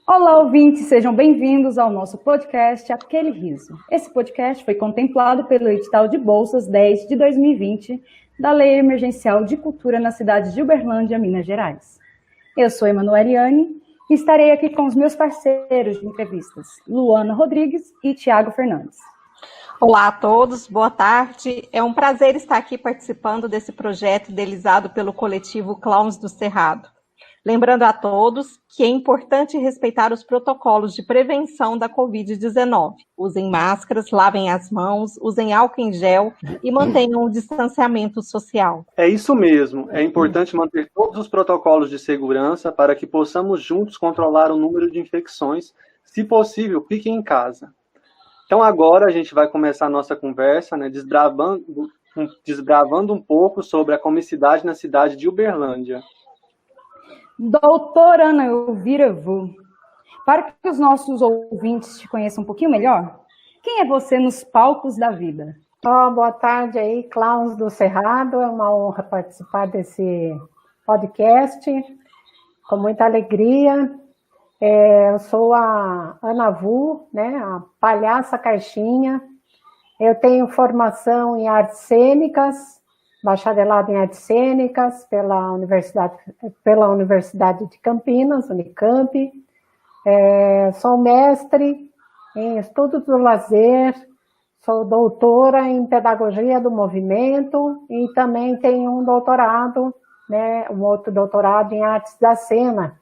Olá, ouvintes, sejam bem-vindos ao nosso podcast Aquele Riso. Esse podcast foi contemplado pelo edital de bolsas 10 de 2020 da Lei Emergencial de Cultura na cidade de Uberlândia, Minas Gerais. Eu sou Emanueliane e estarei aqui com os meus parceiros de entrevistas, Luana Rodrigues e Tiago Fernandes. Olá a todos, boa tarde. É um prazer estar aqui participando desse projeto idealizado pelo coletivo Clowns do Cerrado. Lembrando a todos que é importante respeitar os protocolos de prevenção da Covid-19. Usem máscaras, lavem as mãos, usem álcool em gel e mantenham o distanciamento social. É isso mesmo, é importante manter todos os protocolos de segurança para que possamos juntos controlar o número de infecções. Se possível, fiquem em casa. Então agora a gente vai começar a nossa conversa, desbravando um pouco sobre a comicidade na cidade de Uberlândia. Doutora Ana Elvira Vu, para que os nossos ouvintes te conheçam um pouquinho melhor, quem é você nos palcos da vida? Boa tarde aí, Clowns do Cerrado, é uma honra participar desse podcast, com muita alegria. Eu sou a Ana Vu, né, a palhaça caixinha. Eu tenho formação em artes cênicas, bacharelado em artes cênicas pela Universidade de Campinas, Unicamp. Sou mestre em estudos do lazer, sou doutora em pedagogia do movimento e também tenho um doutorado, né, um outro doutorado em artes da cena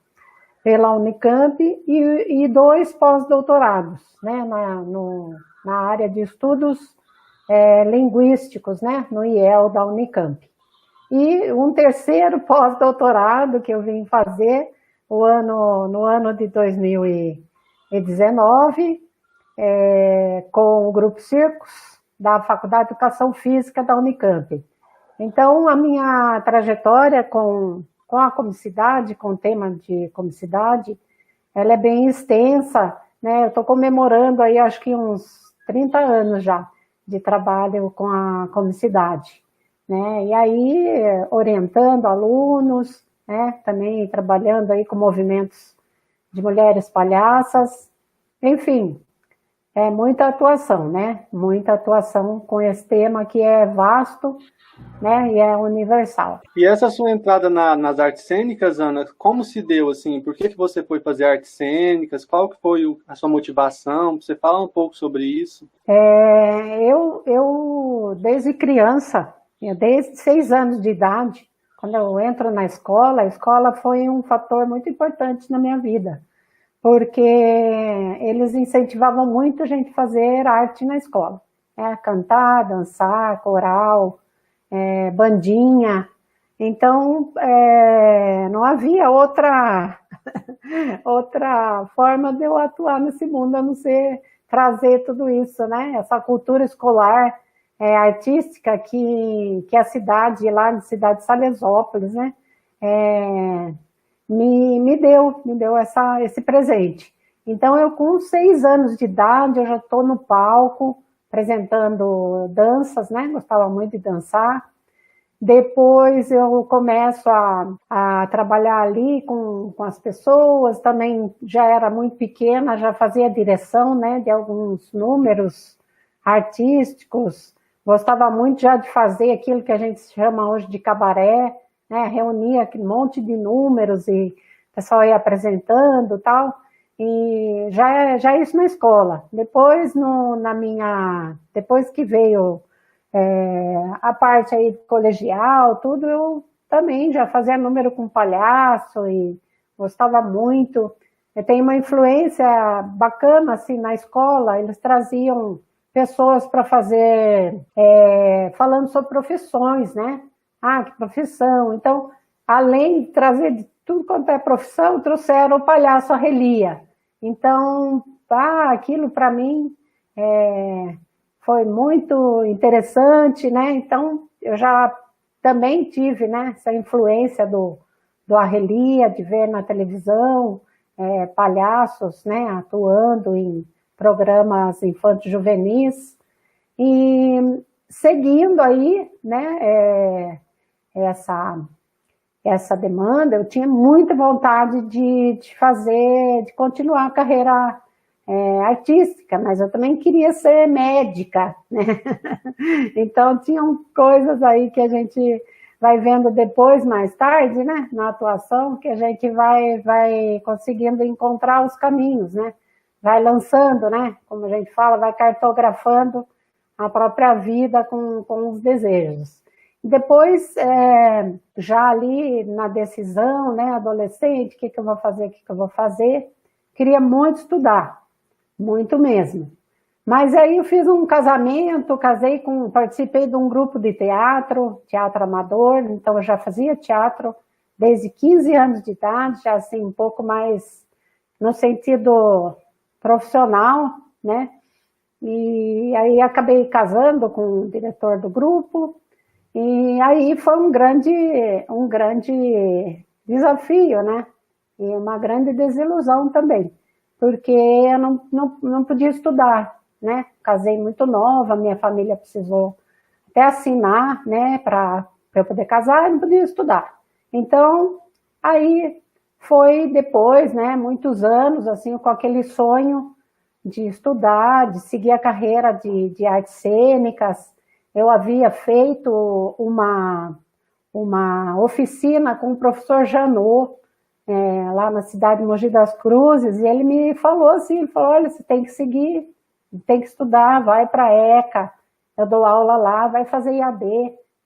pela Unicamp e 2 pós-doutorados, né, na área de estudos linguísticos, né, no IEL da Unicamp. E um terceiro pós-doutorado que eu vim fazer no ano de 2019, com o Grupo Circos, da Faculdade de Educação Física da Unicamp. Então, a minha trajetória com a comicidade, com o tema de comicidade, ela é bem extensa, né? Eu estou comemorando aí, acho que uns 30 anos já, de trabalho com a comicidade, né? E aí, orientando alunos, né? Também trabalhando aí com movimentos de mulheres palhaças, enfim, é muita atuação, né? Muita atuação com esse tema que é vasto, né? E é universal. E essa sua entrada nas artes cênicas, Ana, como se deu, assim? Por que você foi fazer artes cênicas? Qual que foi a sua motivação? Você fala um pouco sobre isso? Eu desde criança, desde 6 anos de idade, quando eu entro na escola, a escola foi um fator muito importante na minha vida, porque eles incentivavam muito a gente fazer arte na escola, né? Cantar, dançar, coral, bandinha. Então, não havia outra forma de eu atuar nesse mundo, a não ser trazer tudo isso, né? Essa cultura escolar, artística que a cidade, lá na cidade de Salesópolis, né? Me deu esse presente. Então, eu com 6 anos de idade, eu já estou no palco, apresentando danças, né? Gostava muito de dançar. Depois eu começo a trabalhar ali com as pessoas, também já era muito pequena, já fazia direção, né, de alguns números artísticos, gostava muito já de fazer aquilo que a gente chama hoje de cabaré, né, reunia aquele monte de números e o pessoal ia apresentando e tal, e já isso na escola. Depois, depois que veio a parte aí colegial, tudo, eu também já fazia número com palhaço e gostava muito. Eu tenho uma influência bacana, assim, na escola, eles traziam pessoas para fazer, falando sobre profissões, né? Ah, que profissão. Então, além de trazer de tudo quanto é profissão, trouxeram o palhaço Arrelia. Então, aquilo para mim foi muito interessante, né? Então, eu já também tive, né, essa influência do Arrelia, de ver na televisão palhaços, né, atuando em programas infanto-juvenis, e seguindo aí, né, essa demanda, eu tinha muita vontade de continuar a carreira artística, mas eu também queria ser médica, né? Então, tinham coisas aí que a gente vai vendo depois, mais tarde, né, na atuação, que a gente vai conseguindo encontrar os caminhos, né? Vai lançando, né, como a gente fala, vai cartografando a própria vida com os desejos. Depois, já ali na decisão, né, adolescente, o que eu vou fazer, o que eu vou fazer, queria muito estudar, muito mesmo. Mas aí eu fiz um casamento, participei de um grupo de teatro amador, então eu já fazia teatro desde 15 anos de idade, já assim um pouco mais no sentido profissional, né? E aí acabei casando com o diretor do grupo, e aí foi um grande desafio, né? E uma grande desilusão também, porque eu não podia estudar, né? Casei muito nova, minha família precisou até assinar, né, para eu poder casar, eu não podia estudar. Então, aí foi depois, né, muitos anos, assim, com aquele sonho de estudar, de seguir a carreira de artes cênicas. Eu havia feito uma oficina com o professor Janot, lá na cidade de Mogi das Cruzes, e ele me falou assim, ele falou, olha, você tem que seguir, tem que estudar, vai para a ECA, eu dou aula lá, vai fazer IAD,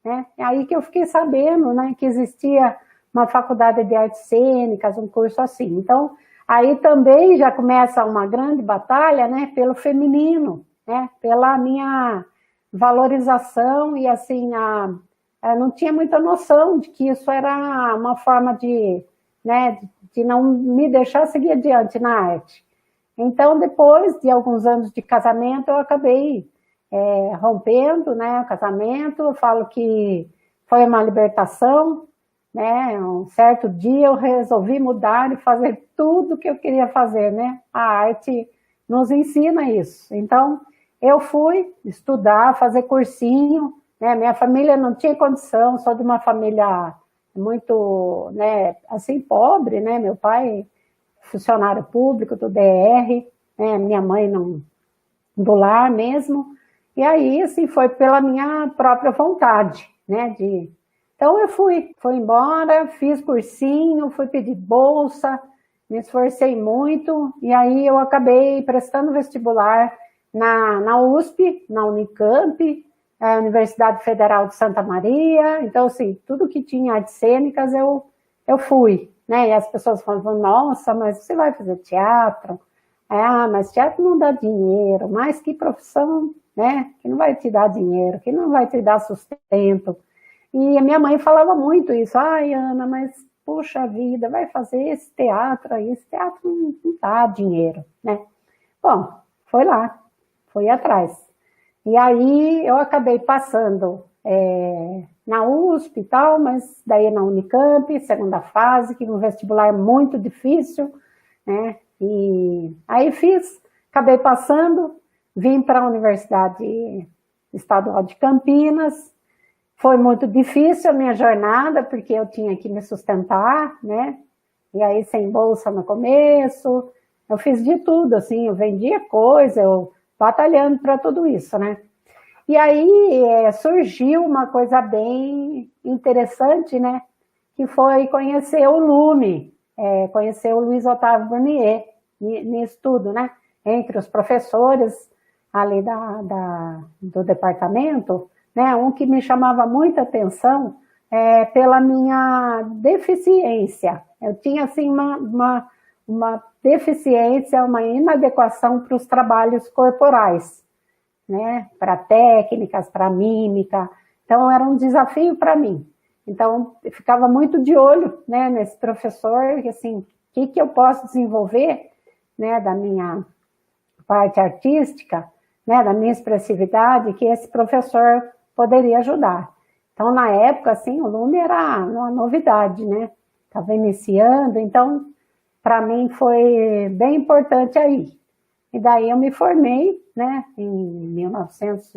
né? É aí que eu fiquei sabendo, né, que existia uma faculdade de artes cênicas, um curso assim. Então, aí também já começa uma grande batalha, né, pelo feminino, né, pela minha valorização, e assim, eu não tinha muita noção de que isso era uma forma de, né, de não me deixar seguir adiante na arte. Então, depois de alguns anos de casamento, eu acabei rompendo, né, o casamento. Eu falo que foi uma libertação, né? Um certo dia eu resolvi mudar e fazer tudo o que eu queria fazer, né? A arte nos ensina isso. Então, eu fui estudar, fazer cursinho, né? Minha família não tinha condição, sou de uma família muito, né, assim, pobre, né? Meu pai funcionário público do DR, né, minha mãe não, do lar mesmo, e aí, assim, foi pela minha própria vontade, né, Então eu fui embora, fiz cursinho, fui pedir bolsa, me esforcei muito, e aí eu acabei prestando vestibular na USP, na Unicamp, a Universidade Federal de Santa Maria. Então, assim, tudo que tinha artes cênicas eu fui, né? E as pessoas falavam, nossa, mas você vai fazer teatro? Mas teatro não dá dinheiro, mas que profissão, né? Que não vai te dar dinheiro, que não vai te dar sustento. E a minha mãe falava muito isso, ai, Ana, mas puxa vida, vai fazer esse teatro aí, esse teatro não dá dinheiro, né? Bom, foi lá, fui atrás. E aí eu acabei passando na USP e tal, mas daí na Unicamp, segunda fase, que no vestibular é muito difícil, né? E aí acabei passando, vim para a Universidade Estadual de Campinas. Foi muito difícil a minha jornada, porque eu tinha que me sustentar, né? E aí sem bolsa no começo, eu fiz de tudo, assim, eu vendia coisa, eu batalhando para tudo isso, né? E aí surgiu uma coisa bem interessante, né? Que foi conhecer o Lume, conhecer o Luiz Otávio Burnier, nisso tudo, né? Entre os professores ali do departamento, né? Um que me chamava muita atenção pela minha deficiência. Eu tinha, assim, uma deficiência, uma inadequação para os trabalhos corporais, né? Para técnicas, para mímica. Então, era um desafio para mim. Então, eu ficava muito de olho, né, nesse professor, assim, o que eu posso desenvolver, né, da minha parte artística, né, da minha expressividade, que esse professor poderia ajudar. Então, na época, assim, o Lume era uma novidade, né? Estava iniciando, então, para mim foi bem importante aí. E daí eu me formei, né, em 1900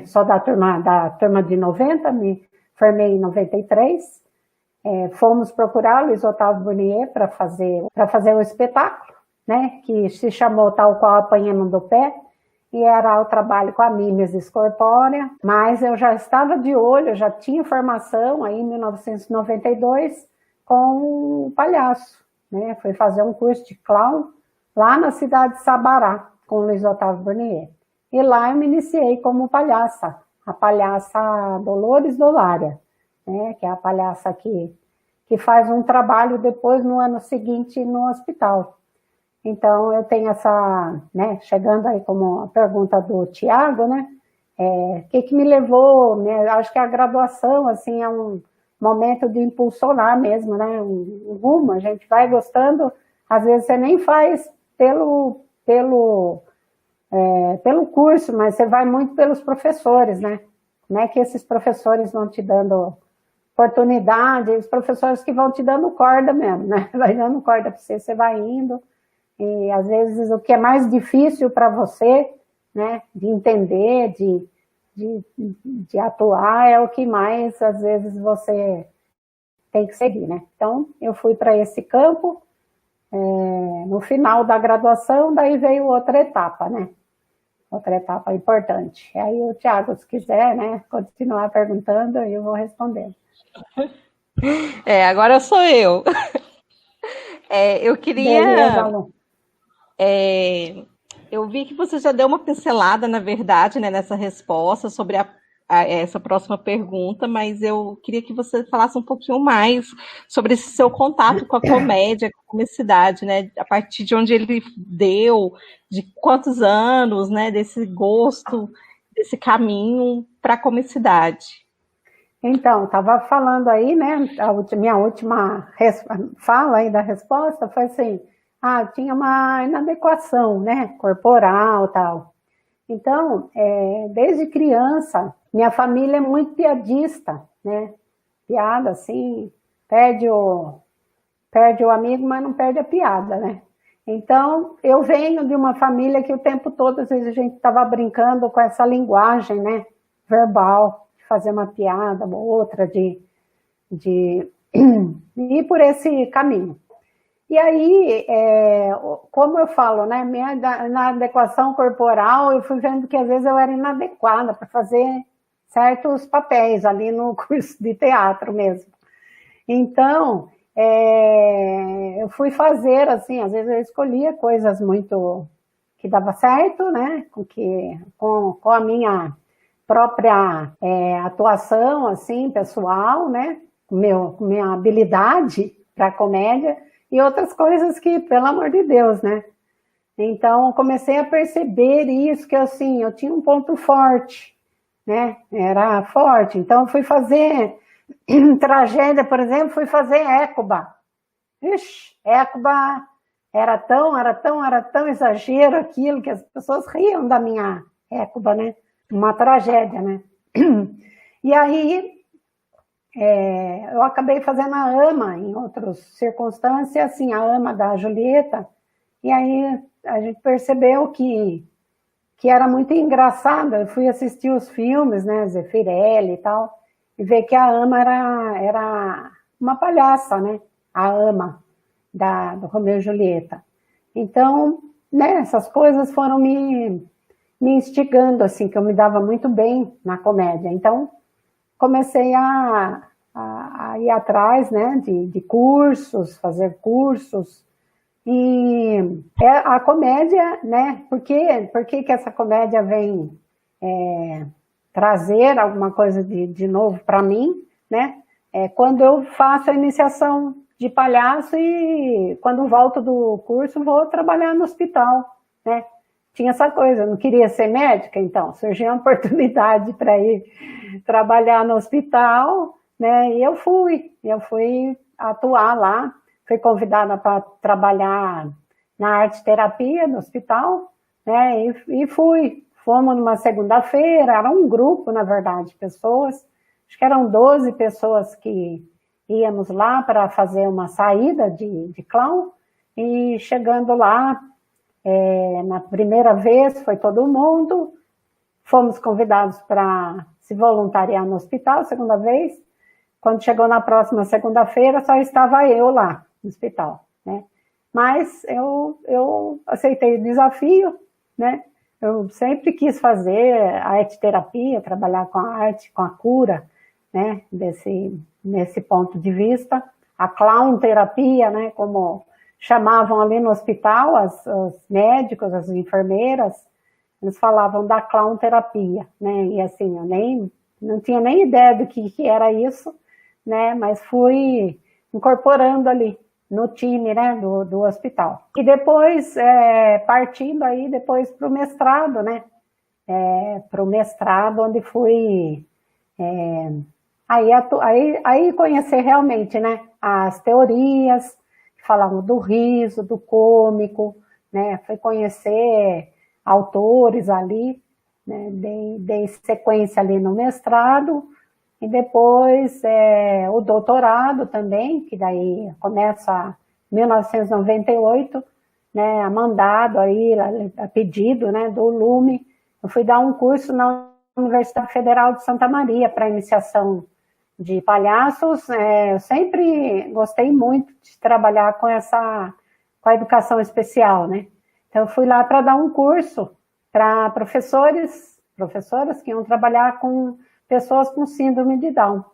sou da turma de 90, me formei em 93, fomos procurar o Luiz Otávio Burnier para fazer o espetáculo, né, que se chamou Tal Qual Apanhando do Pé, e era o trabalho com a mimesis corpórea, mas eu já estava de olho, eu já tinha formação aí em 1992 com o palhaço, né, fui fazer um curso de clown lá na cidade de Sabará, com o Luiz Otávio Burnier. E lá eu me iniciei como palhaça, a palhaça Dolores Dolária, né, que é a palhaça que faz um trabalho depois no ano seguinte no hospital. Então eu tenho essa, né, chegando aí como a pergunta do Tiago, né, que me levou, né, acho que a graduação, assim, é um momento de impulsionar mesmo, né, um rumo, a gente vai gostando, às vezes você nem faz pelo curso, mas você vai muito pelos professores, né? Como é que esses professores vão te dando oportunidade, os professores que vão te dando corda mesmo, né? Vai dando corda para você, você vai indo, e às vezes o que é mais difícil para você, né, de entender, de atuar, é o que mais, às vezes, você tem que seguir, né? Então, eu fui para esse campo, no final da graduação, daí veio outra etapa, né? Outra etapa importante. E aí o Tiago, se quiser, né, continuar perguntando, eu vou respondendo. Agora sou eu. Eu queria... Beleza, eu vi que você já deu uma pincelada, na verdade, né, nessa resposta sobre essa próxima pergunta, mas eu queria que você falasse um pouquinho mais sobre esse seu contato com a comédia, com a comicidade, né, a partir de onde ele deu, de quantos anos, né, desse gosto, desse caminho para a comicidade. Então, estava falando aí, né, minha última fala aí da resposta foi assim, tinha uma inadequação, né, corporal e tal. Então, desde criança, minha família é muito piadista, né? Piada, assim, perde o amigo, mas não perde a piada, né? Então, eu venho de uma família que o tempo todo, às vezes, a gente estava brincando com essa linguagem, né? Verbal, de fazer uma piada, ou outra, de ir por esse caminho. E aí, como eu falo, né, na adequação corporal, eu fui vendo que às vezes eu era inadequada para fazer certos papéis ali no curso de teatro mesmo. Então, eu fui fazer, assim, às vezes eu escolhia coisas muito que dava certo, né, com a minha própria atuação, assim, pessoal, né, com minha habilidade para comédia, e outras coisas que, pelo amor de Deus, né? Então, comecei a perceber isso, que assim, eu tinha um ponto forte, né? Era forte. Então, fui fazer tragédia, por exemplo, fui fazer Écuba. Ixi, Écuba era tão exagero aquilo, que as pessoas riam da minha Écuba, né? Uma tragédia, né? E aí... eu acabei fazendo a Ama em outras circunstâncias, assim, a Ama da Julieta, e aí a gente percebeu que era muito engraçado. Eu fui assistir os filmes, né, Zeffirelli e tal, e ver que a Ama era uma palhaça, né, a Ama do Romeu e Julieta. Então, né, essas coisas foram me instigando, assim, que eu me dava muito bem na comédia. Então, comecei a ir atrás, né, de cursos, fazer cursos, e a comédia, né, por que essa comédia vem trazer alguma coisa de novo para mim, né, quando eu faço a iniciação de palhaço e quando volto do curso vou trabalhar no hospital, né. Tinha essa coisa, eu não queria ser médica, então surgiu uma oportunidade para ir trabalhar no hospital, né? E eu fui atuar lá, fui convidada para trabalhar na arte terapia no hospital, né? E fomos numa segunda-feira, era um grupo, na verdade, de pessoas, acho que eram 12 pessoas que íamos lá para fazer uma saída de clown, e chegando lá, na primeira vez foi todo mundo, fomos convidados para se voluntariar no hospital, segunda vez. Quando chegou na próxima segunda-feira, só estava eu lá no hospital, né? Mas eu aceitei o desafio, né? Eu sempre quis fazer a arte-terapia, trabalhar com a arte, com a cura, né? Nesse ponto de vista. A clown-terapia, né? Como chamavam ali no hospital, os médicos, as enfermeiras, eles falavam da clown-terapia, né? E assim, eu não tinha nem ideia do que era isso, né? Mas fui incorporando ali no time, né, do hospital. E depois, partindo aí depois para o mestrado, né? Para o mestrado, onde fui aí conhecer realmente, né, as teorias que falavam do riso, do cômico, né? Fui conhecer autores ali, né? Dei sequência ali no mestrado. E depois o doutorado também, que daí começa em 1998, né, a mandado aí, a pedido, né, do LUME. Eu fui dar um curso na Universidade Federal de Santa Maria para iniciação de palhaços. Eu sempre gostei muito de trabalhar com a educação especial, né? Então eu fui lá para dar um curso para professores, professoras que iam trabalhar com pessoas com síndrome de Down.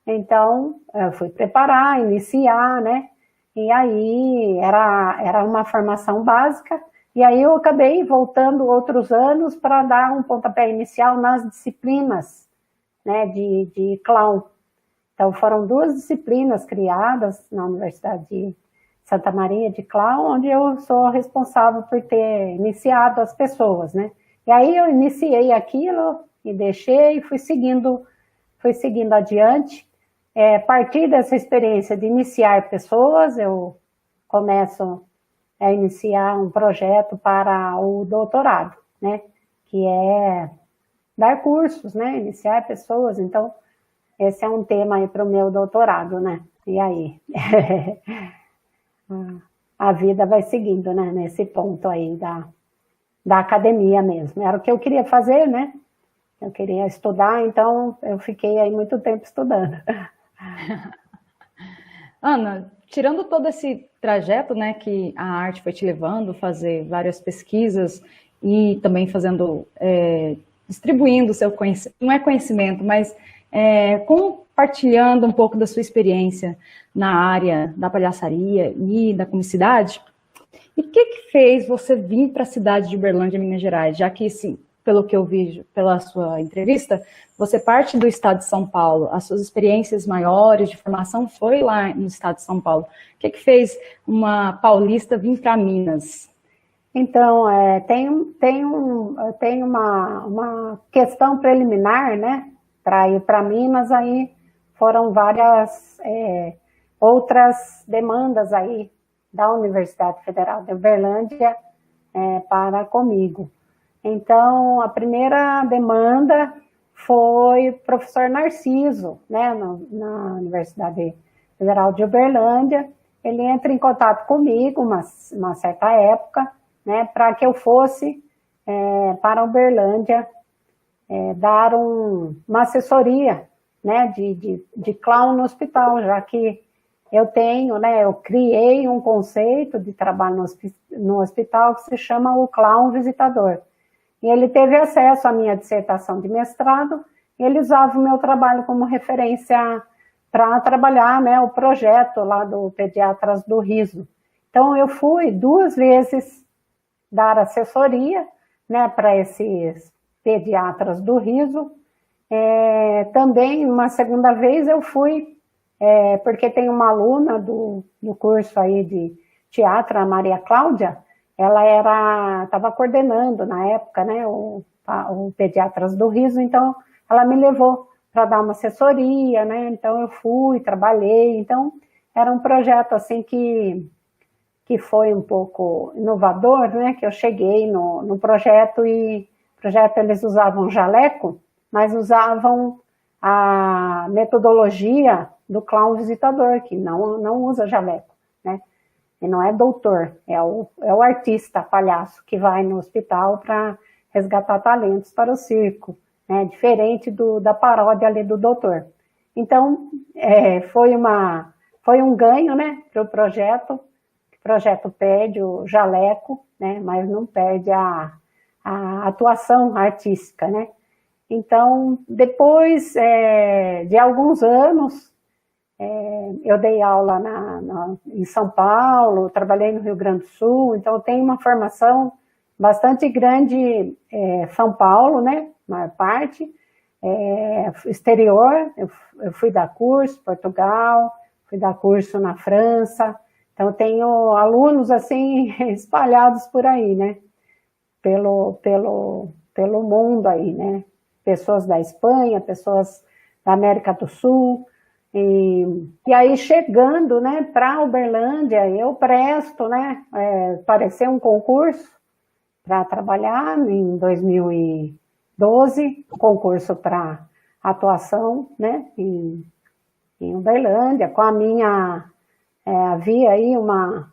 Então, eu fui preparar, iniciar, né? E aí, era uma formação básica, e aí eu acabei voltando outros anos para dar um pontapé inicial nas disciplinas, né, de clown. Então, foram 2 disciplinas criadas na Universidade de Santa Maria de Clown, onde eu sou responsável por ter iniciado as pessoas, né? E aí eu iniciei aquilo, e deixei e fui seguindo adiante. A partir dessa experiência de iniciar pessoas, eu começo a iniciar um projeto para o doutorado, né? Que é dar cursos, né? Iniciar pessoas. Então, esse é um tema aí para o meu doutorado, né? E aí? A vida vai seguindo, né? Nesse ponto aí da academia mesmo. Era o que eu queria fazer, né? Eu queria estudar, então eu fiquei aí muito tempo estudando. Ana, tirando todo esse trajeto, né, que a arte foi te levando, fazer várias pesquisas e também distribuindo o seu conhecimento, não é conhecimento, mas compartilhando um pouco da sua experiência na área da palhaçaria e da comicidade, e o que fez você vir para a cidade de Uberlândia, Minas Gerais, já que pelo que eu vi pela sua entrevista, você parte do estado de São Paulo, as suas experiências maiores de formação foi lá no estado de São Paulo. O que fez uma paulista vir para Minas? Então, tem uma questão preliminar, né, para ir para Minas, aí foram várias outras demandas aí da Universidade Federal de Uberlândia para comigo. Então, a primeira demanda foi o professor Narciso, né, na Universidade Federal de Uberlândia. Ele entra em contato comigo uma certa época, né, para que eu fosse para Uberlândia dar uma assessoria, né, de clown no hospital, já que eu criei um conceito de trabalho no hospital que se chama o clown visitador. E ele teve acesso à minha dissertação de mestrado, e ele usava o meu trabalho como referência para trabalhar, né, o projeto lá do Pediatras do Riso. Então, eu fui 2 vezes dar assessoria, né, para esses Pediatras do Riso. Também, uma segunda vez, eu fui, porque tem uma aluna do curso aí de teatro, a Maria Cláudia. Ela estava coordenando na época, né, o Pediatras do Riso, então ela me levou para dar uma assessoria, né, então eu fui, trabalhei, então era um projeto assim que foi um pouco inovador, né, que eu cheguei no projeto e eles usavam jaleco, mas usavam a metodologia do clown visitador, que não usa jaleco, né. E não é doutor, é o artista, palhaço, que vai no hospital para resgatar talentos para o circo. né, diferente da paródia ali do doutor. Então, foi um ganho, né, para o projeto. O projeto perde o jaleco, né, mas não perde a atuação artística, né. Então, depois de alguns anos, eu dei aula em São Paulo, trabalhei no Rio Grande do Sul, então eu tenho uma formação bastante grande São Paulo, né, maior parte, exterior, eu fui dar curso, Portugal, fui dar curso na França, então tenho alunos assim espalhados por aí, né, pelo mundo aí, né, pessoas da Espanha, pessoas da América do Sul, e aí chegando, né, para Uberlândia, eu presto, né, apareceu um concurso para trabalhar em 2012, concurso para atuação, né, em Uberlândia, com a minha, havia aí uma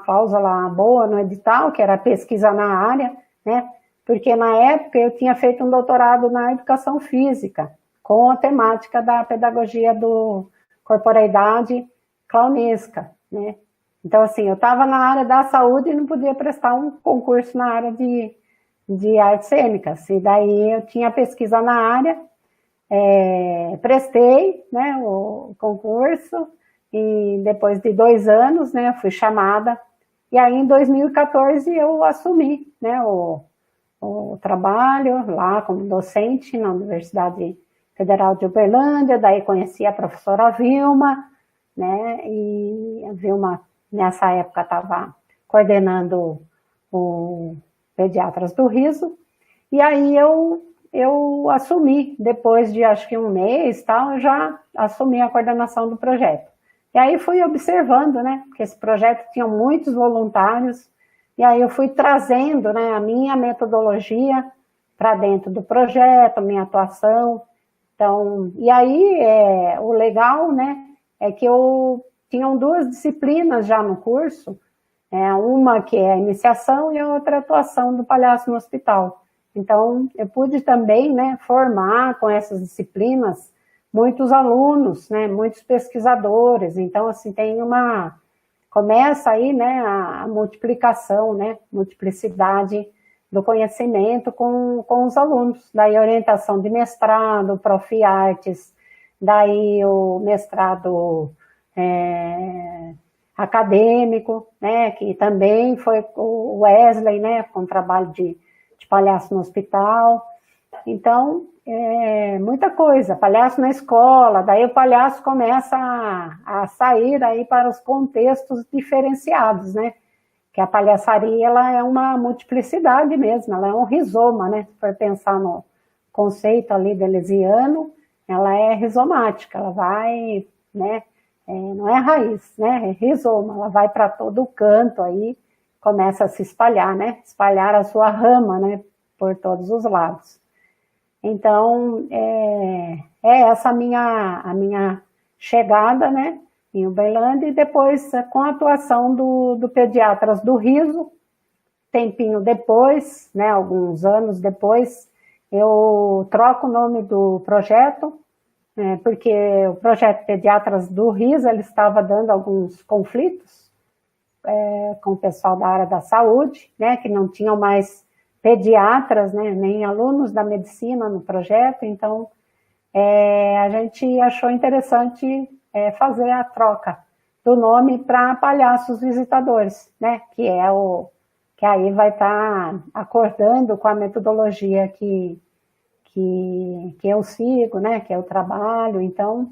cláusula boa no edital, que era pesquisa na área, né, porque na época eu tinha feito um doutorado na educação física, com a temática da pedagogia do corporeidade clownesca, né. Então, assim, eu estava na área da saúde e não podia prestar um concurso na área de artes cênicas. E daí eu tinha pesquisa na área, prestei, né, o concurso, e depois de 2 anos, né, eu fui chamada. E aí, em 2014, eu assumi, né, o trabalho lá como docente na Universidade Federal de Uberlândia. Daí conheci a professora Vilma, né, e a Vilma, nessa época, estava coordenando o Pediatras do Riso, e aí eu assumi, depois de acho que um mês, tal, eu já assumi a coordenação do projeto. E aí fui observando, né, que esse projeto tinha muitos voluntários, e aí eu fui trazendo, né, a minha metodologia para dentro do projeto, a minha atuação. Então, e aí o legal, né, é que tinham 2 disciplinas já no curso, uma que é a iniciação e a outra a atuação do palhaço no hospital. Então, eu pude também, né, formar com essas disciplinas muitos alunos, né, muitos pesquisadores. Então, assim, começa aí, né, a multiplicação, né, multiplicidade do conhecimento com os alunos. Daí, orientação de mestrado, Prof. Artes, daí o mestrado acadêmico, né, que também foi o Wesley, né, com trabalho de palhaço no hospital. Então, muita coisa, palhaço na escola, daí o palhaço começa a sair aí para os contextos diferenciados, né, que a palhaçaria, ela é uma multiplicidade mesmo, ela é um rizoma, né, se for pensar no conceito ali deleuziano, ela é rizomática, ela vai, né, não é raiz, né, é rizoma, ela vai para todo o canto aí, começa a se espalhar, né, espalhar a sua rama, né, por todos os lados. Então, essa a minha chegada, né, em Uberlândia, e depois com a atuação do Pediatras do Riso, tempinho depois, né, alguns anos depois, eu troco o nome do projeto, porque o projeto Pediatras do Riso, ele estava dando alguns conflitos com o pessoal da área da saúde, né, que não tinham mais pediatras, né, nem alunos da medicina no projeto. Então a gente achou interessante fazer a troca do nome para Palhaços Visitadores, né, que aí vai estar acordando com a metodologia que eu sigo, né, que eu trabalho. Então,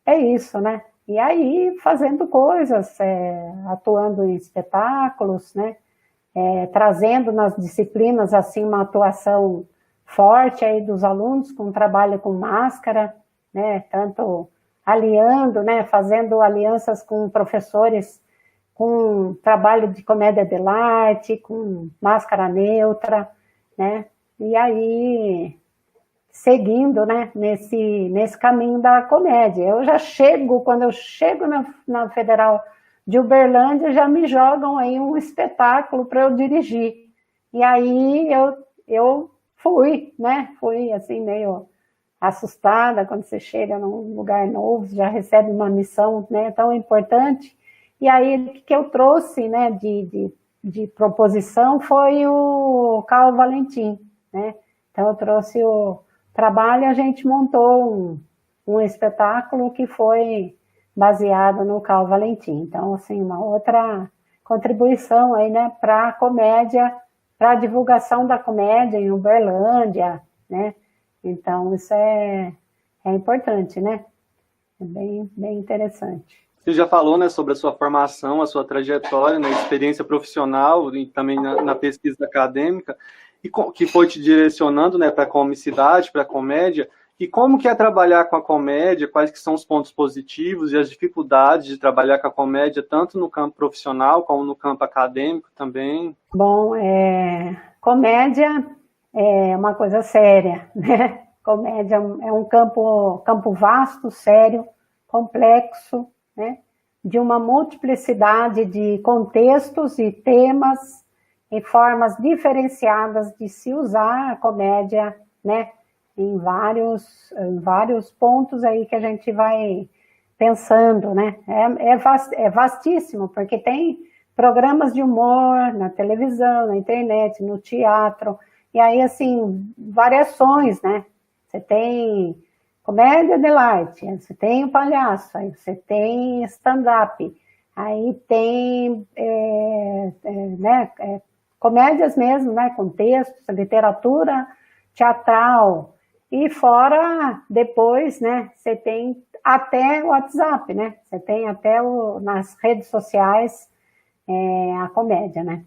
é isso, né, e aí fazendo coisas, atuando em espetáculos, né, trazendo nas disciplinas, assim, uma atuação forte aí dos alunos, com trabalho com máscara, né, tanto aliando, né, fazendo alianças com professores com trabalho de comédia dell'arte, com máscara neutra, né, e aí seguindo, né, nesse caminho da comédia. Quando eu chego na Federal de Uberlândia, já me jogam aí um espetáculo para eu dirigir. E aí eu Fui, né? Fui, assim, meio assustada quando você chega num lugar novo, já recebe uma missão, né, tão importante. E aí, o que eu trouxe, né, de proposição foi o Carl Valentim, né? Então, eu trouxe o trabalho e a gente montou um espetáculo que foi baseado no Carl Valentim. Então, assim, uma outra contribuição aí, né, para a comédia, para a divulgação da comédia em Uberlândia, né? Então, isso é importante, né? É bem interessante. Você já falou, né, sobre a sua formação, a sua trajetória, né, experiência profissional e também na pesquisa acadêmica, e que foi te direcionando, né, para a comicidade, para a comédia. E como que é trabalhar com a comédia? Quais que são os pontos positivos e as dificuldades de trabalhar com a comédia, tanto no campo profissional como no campo acadêmico também? Bom, comédia é uma coisa séria, né? Comédia é um campo vasto, sério, complexo, né? De uma multiplicidade de contextos e temas e formas diferenciadas de se usar a comédia, né? Em vários pontos aí que a gente vai pensando, né? É vastíssimo, porque tem programas de humor na televisão, na internet, no teatro, e aí, assim, variações, né? Você tem comédia de light, você tem o palhaço, aí você tem stand-up, aí tem comédias mesmo, né? Com textos, literatura teatral, e fora, depois, né? Você tem até o WhatsApp, né? Você tem até nas redes sociais a comédia, né?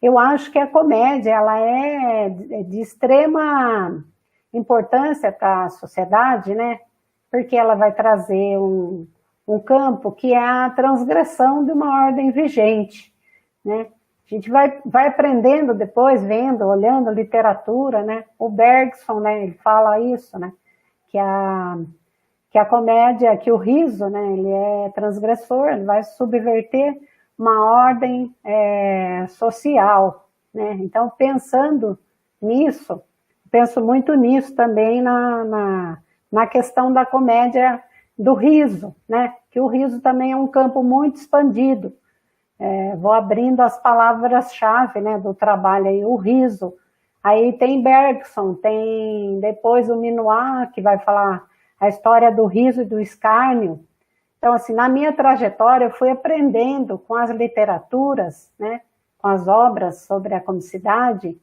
Eu acho que a comédia, ela é de extrema importância para a sociedade, né? Porque ela vai trazer um campo que é a transgressão de uma ordem vigente, né? A gente vai aprendendo depois, vendo, olhando literatura, né? O Bergson, né? Ele fala isso, né? Que a comédia, que o riso, né? Ele é transgressor, ele vai subverter uma ordem social, né? Então, pensando nisso, penso muito nisso também na questão da comédia do riso, né? Que o riso também é um campo muito expandido. Vou abrindo as palavras-chave, né, do trabalho aí, o riso. Aí tem Bergson, tem depois o Minuá, que vai falar a história do riso e do escárnio. Então, assim, na minha trajetória, eu fui aprendendo com as literaturas, né, com as obras sobre a comicidade,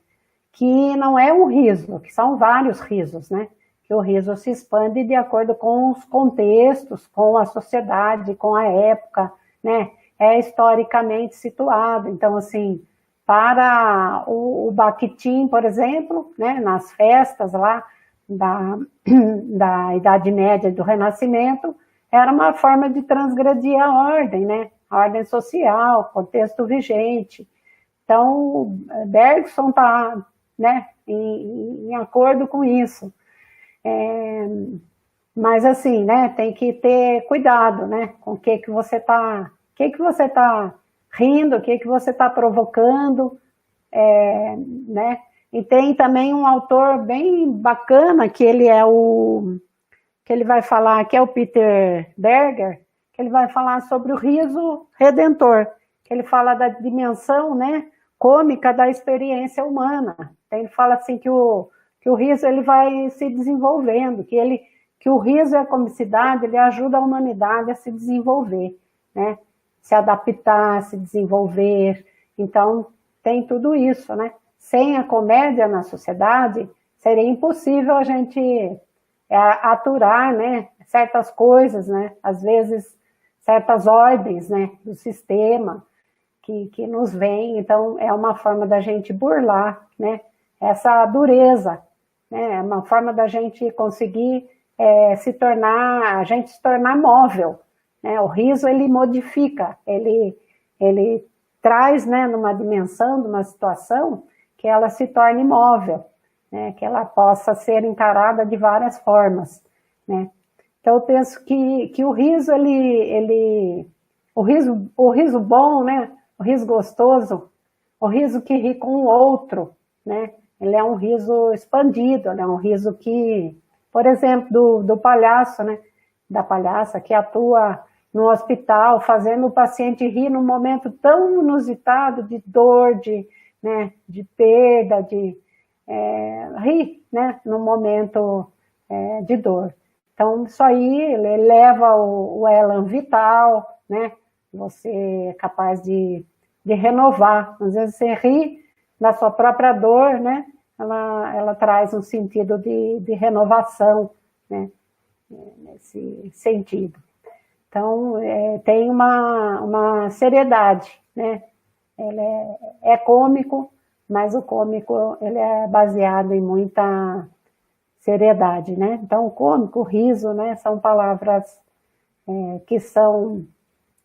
que não é um riso, que são vários risos, né? Que o riso se expande de acordo com os contextos, com a sociedade, com a época, né? É historicamente situado. Então, assim, para o Bakhtin, por exemplo, né, nas festas lá da Idade Média e do Renascimento, era uma forma de transgredir a ordem, né? A ordem social, contexto vigente. Então, Bergson está, né, em acordo com isso. Mas, assim, né, tem que ter cuidado, né, com o que você está rindo, o que você está provocando, né? E tem também um autor bem bacana, que ele vai falar, que é o Peter Berger, que ele vai falar sobre o riso redentor, que ele fala da dimensão, né, cômica da experiência humana. Então, ele fala assim que o riso ele vai se desenvolvendo, que o riso e a comicidade ele ajuda a humanidade a se desenvolver, né? Se adaptar, se desenvolver. Então, tem tudo isso, né? Sem a comédia na sociedade, seria impossível a gente aturar, né, certas coisas, né? Às vezes, certas ordens, né, do sistema que nos vem. Então, é uma forma da gente burlar, né, essa dureza, né? É uma forma da gente conseguir se tornar móvel. O riso, ele modifica, ele traz, né, numa dimensão, numa situação, que ela se torne móvel, né, que ela possa ser encarada de várias formas, né. Então, eu penso que o riso, o riso bom, né, o riso gostoso, o riso que ri com o outro, né, ele é um riso expandido, é um riso que, por exemplo, do palhaço, né? Da palhaça que atua no hospital, fazendo o paciente rir num momento tão inusitado de dor, de perda, rir, né? Num momento de dor. Então, isso aí ele eleva o elan vital, né? Você é capaz de renovar. Às vezes você ri da sua própria dor, né? Ela traz um sentido de renovação, né? Nesse sentido. Então, tem uma seriedade, né? Ele é cômico, mas o cômico ele é baseado em muita seriedade, né? Então, o cômico, o riso, né? São palavras que são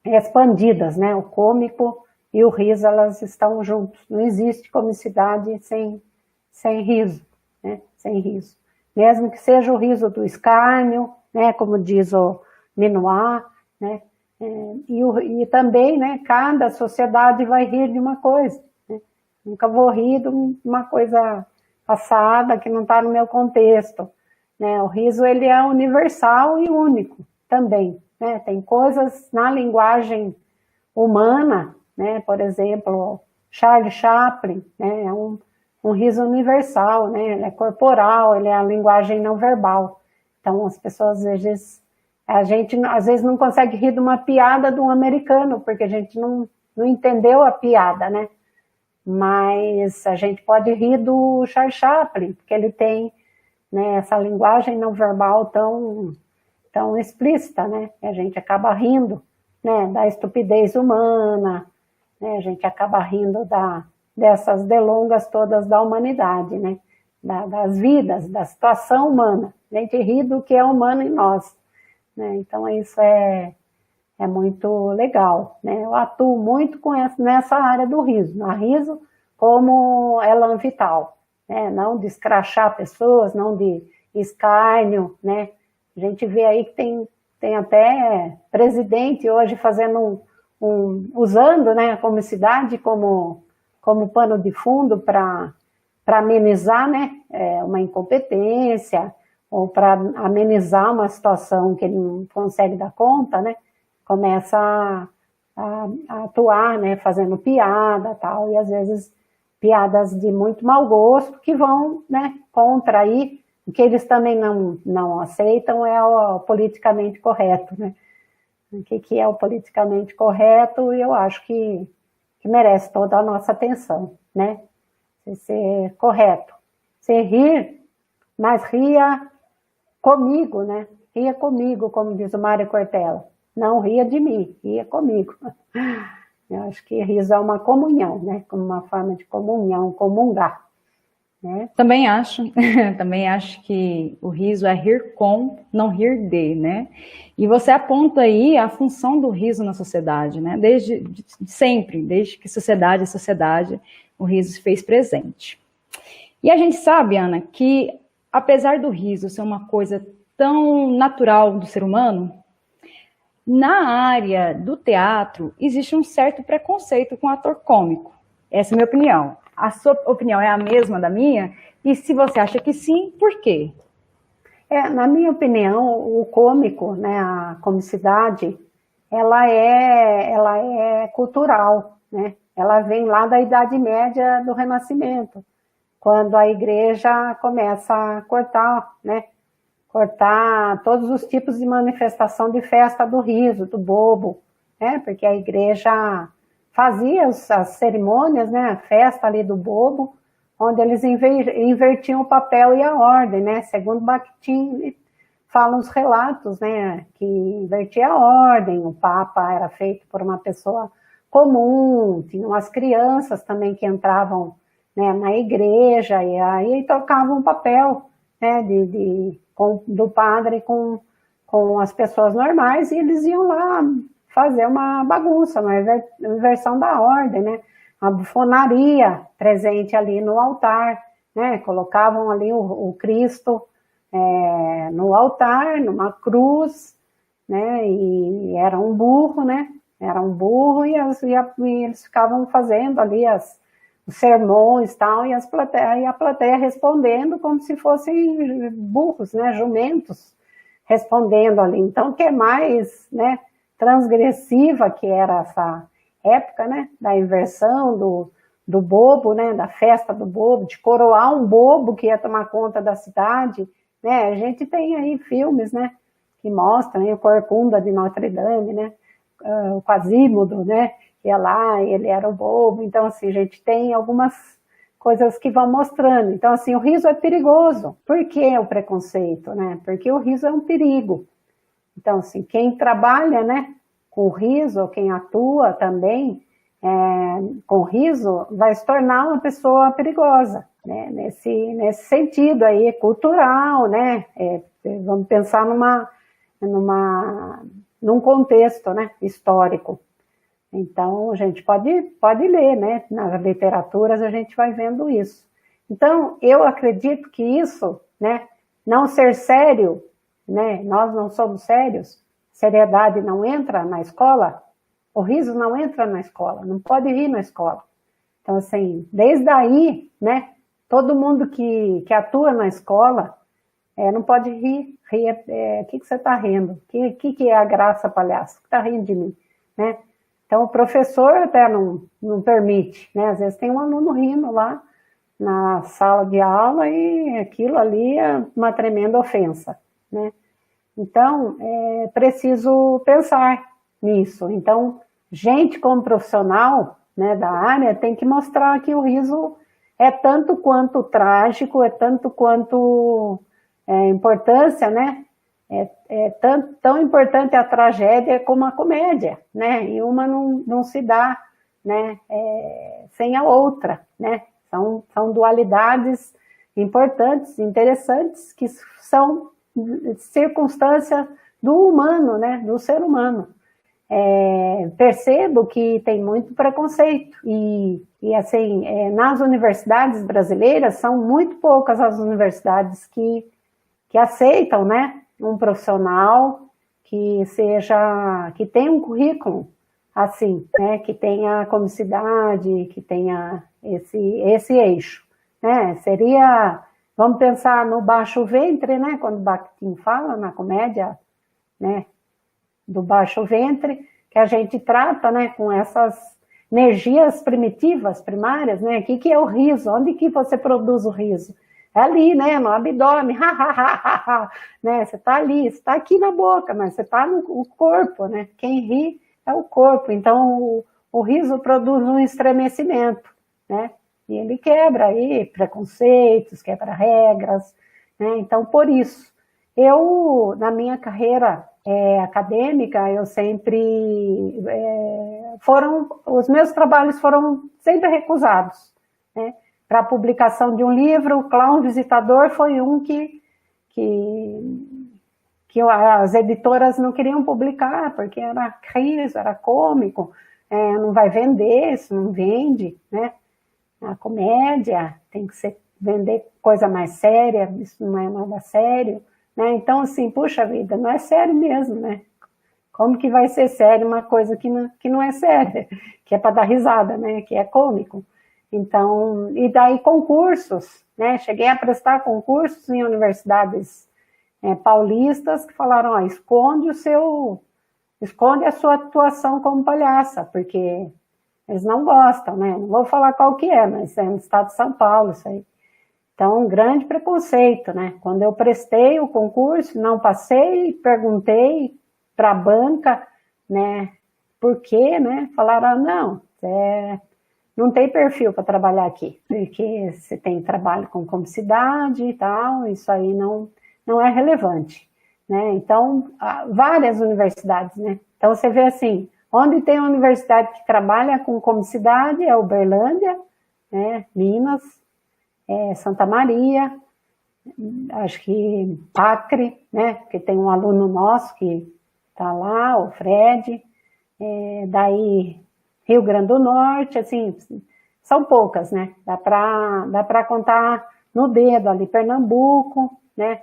expandidas, né? O cômico e o riso, elas estão juntos. Não existe comicidade sem riso, né? Sem riso. Mesmo que seja o riso do escárnio, né? Como diz o Minuar, né? E também, né? Cada sociedade vai rir de uma coisa, né? Nunca vou rir de uma coisa passada que não está no meu contexto, né? O riso, ele é universal e único também, né? Tem coisas na linguagem humana, né? Por exemplo, Charlie Chaplin, né? É um riso universal, né? Ele é corporal, ele é a linguagem não verbal. Então, as pessoas, a gente às vezes não consegue rir de uma piada de um americano, porque a gente não entendeu a piada, né? Mas a gente pode rir do Charlie Chaplin, porque ele tem, né, essa linguagem não verbal tão explícita, né? E a gente acaba rindo, né, da estupidez humana, né? A gente acaba rindo dessas delongas todas da humanidade, né? Das vidas, da situação humana. A gente ri do que é humano em nós, né? Então isso é muito legal, né? Eu atuo muito nessa área do riso, no riso como elan vital, né? Não de escrachar pessoas, não de escárnio, né? A gente vê aí que tem até presidente hoje fazendo usando, né, a comicidade como pano de fundo para amenizar, né, uma incompetência, ou para amenizar uma situação que ele não consegue dar conta, né? Começa a atuar, né, fazendo piada, tal, e às vezes piadas de muito mau gosto que vão, né, contra aí, o que eles também não aceitam é o politicamente correto, né? O que é o politicamente correto, e eu acho que merece toda a nossa atenção, né? Ser correto. Ser rir, mas ria comigo, né? Ria comigo, como diz o Mário Cortella. Não ria de mim, ria comigo. Eu acho que riso é uma comunhão, né? Como uma forma de comunhão, comungar. Né? Também acho que o riso é rir com, não rir de, né? E você aponta aí a função do riso na sociedade, né? Desde sempre, desde que sociedade é sociedade, o riso se fez presente. E a gente sabe, Ana, que apesar do riso ser uma coisa tão natural do ser humano, na área do teatro existe um certo preconceito com o ator cômico. Essa é a minha opinião. A sua opinião é a mesma da minha? E se você acha que sim, por quê? Na minha opinião, o cômico, né, a comicidade, ela é cultural, né? Ela vem lá da Idade Média do Renascimento, quando a igreja começa a cortar, né? Cortar todos os tipos de manifestação de festa do riso, do bobo, né? Porque a igreja fazia as cerimônias, né, a festa ali do bobo, onde eles invertiam o papel e a ordem, né, segundo Bakhtin falam os relatos, né, que invertia a ordem, o Papa era feito por uma pessoa comum, tinham as crianças também que entravam, né, na igreja, e aí trocavam o papel, né, do padre com as pessoas normais, e eles iam lá fazer uma bagunça, uma inversão da ordem, né? A bufonaria presente ali no altar, né? Colocavam ali o Cristo no altar, numa cruz, né? E era um burro, né? Era um burro e eles ficavam fazendo ali os sermões e tal, e a plateia respondendo como se fossem burros, né, jumentos, respondendo ali. Então, que é mais, né, transgressiva que era essa época, né, da inversão do bobo, né, da festa do bobo, de coroar um bobo que ia tomar conta da cidade, né, a gente tem aí filmes, né, que mostram aí o Corcunda de Notre Dame, né, o Quasímodo, né, ia lá, ele era o bobo. Então, assim, a gente tem algumas coisas que vão mostrando. Então, assim, o riso é perigoso. Por que o preconceito, né? Porque o riso é um perigo. Então, assim, quem trabalha, né, com riso, quem atua também com riso, vai se tornar uma pessoa perigosa, né? Nesse sentido aí, cultural, né? Vamos pensar num contexto, né, histórico. Então, a gente pode ler, né? Nas literaturas a gente vai vendo isso. Então, eu acredito que isso, né? Não ser sério, né? Nós não somos sérios, seriedade não entra na escola, o riso não entra na escola, não pode rir na escola. Então, assim, desde aí, né? Todo mundo que atua na escola não pode rir. O que você está rindo? O que é a graça, palhaço? O que está rindo de mim, né? Então, o professor até não permite, né? Às vezes tem um aluno rindo lá na sala de aula e aquilo ali é uma tremenda ofensa, né? Então, é preciso pensar nisso. Então, gente como profissional, né, da área tem que mostrar que o riso é tanto quanto trágico, é tanto quanto importância, né? Tão importante a tragédia como a comédia, né? E uma não se dá, né, sem a outra, né? São dualidades importantes, interessantes, que são circunstância do humano, né? Do ser humano. Percebo que tem muito preconceito e assim, nas universidades brasileiras, são muito poucas as universidades que aceitam, né, um profissional que tenha um currículo assim, né, que tenha comicidade, que tenha esse eixo, né? Seria, vamos pensar no baixo ventre, né, quando Bakhtin fala na comédia, né, do baixo ventre, que a gente trata, né, com essas energias primitivas, primárias, né? O que é o riso? Onde que você produz o riso? É ali, né, no abdômen, né, você está ali, você está aqui na boca, mas você está no corpo, né, quem ri é o corpo. Então, o riso produz um estremecimento, né, e ele quebra aí preconceitos, quebra regras, né, então, por isso, eu, na minha carreira acadêmica, eu sempre, os meus trabalhos foram sempre recusados, né, para a publicação de um livro. O Clown Visitador foi um que as editoras não queriam publicar, porque era riso, era cômico, não vai vender, isso não vende, né? A comédia tem que vender coisa mais séria, isso não é nada sério, né? Então, assim, puxa vida, não é sério mesmo, né? Como que vai ser sério uma coisa que não é séria, que é para dar risada, né? Que é cômico. Então, e daí concursos, né? Cheguei a prestar concursos em universidades paulistas que falaram, ó, esconde a sua atuação como palhaça, porque eles não gostam, né? Não vou falar qual que é, mas é no estado de São Paulo isso aí. Então, um grande preconceito, né? Quando eu prestei o concurso, não passei, perguntei para a banca, né? Por quê, né? Falaram, não, não tem perfil para trabalhar aqui, porque você tem trabalho com comicidade e tal, isso aí não é relevante, né? Então, várias universidades, né? Então, você vê assim, onde tem uma universidade que trabalha com comicidade é Uberlândia, né? Minas, Santa Maria, acho que Acre, né? Porque tem um aluno nosso que está lá, o Fred, daí Rio Grande do Norte, assim, são poucas, né? Dá para contar no dedo ali, Pernambuco, né?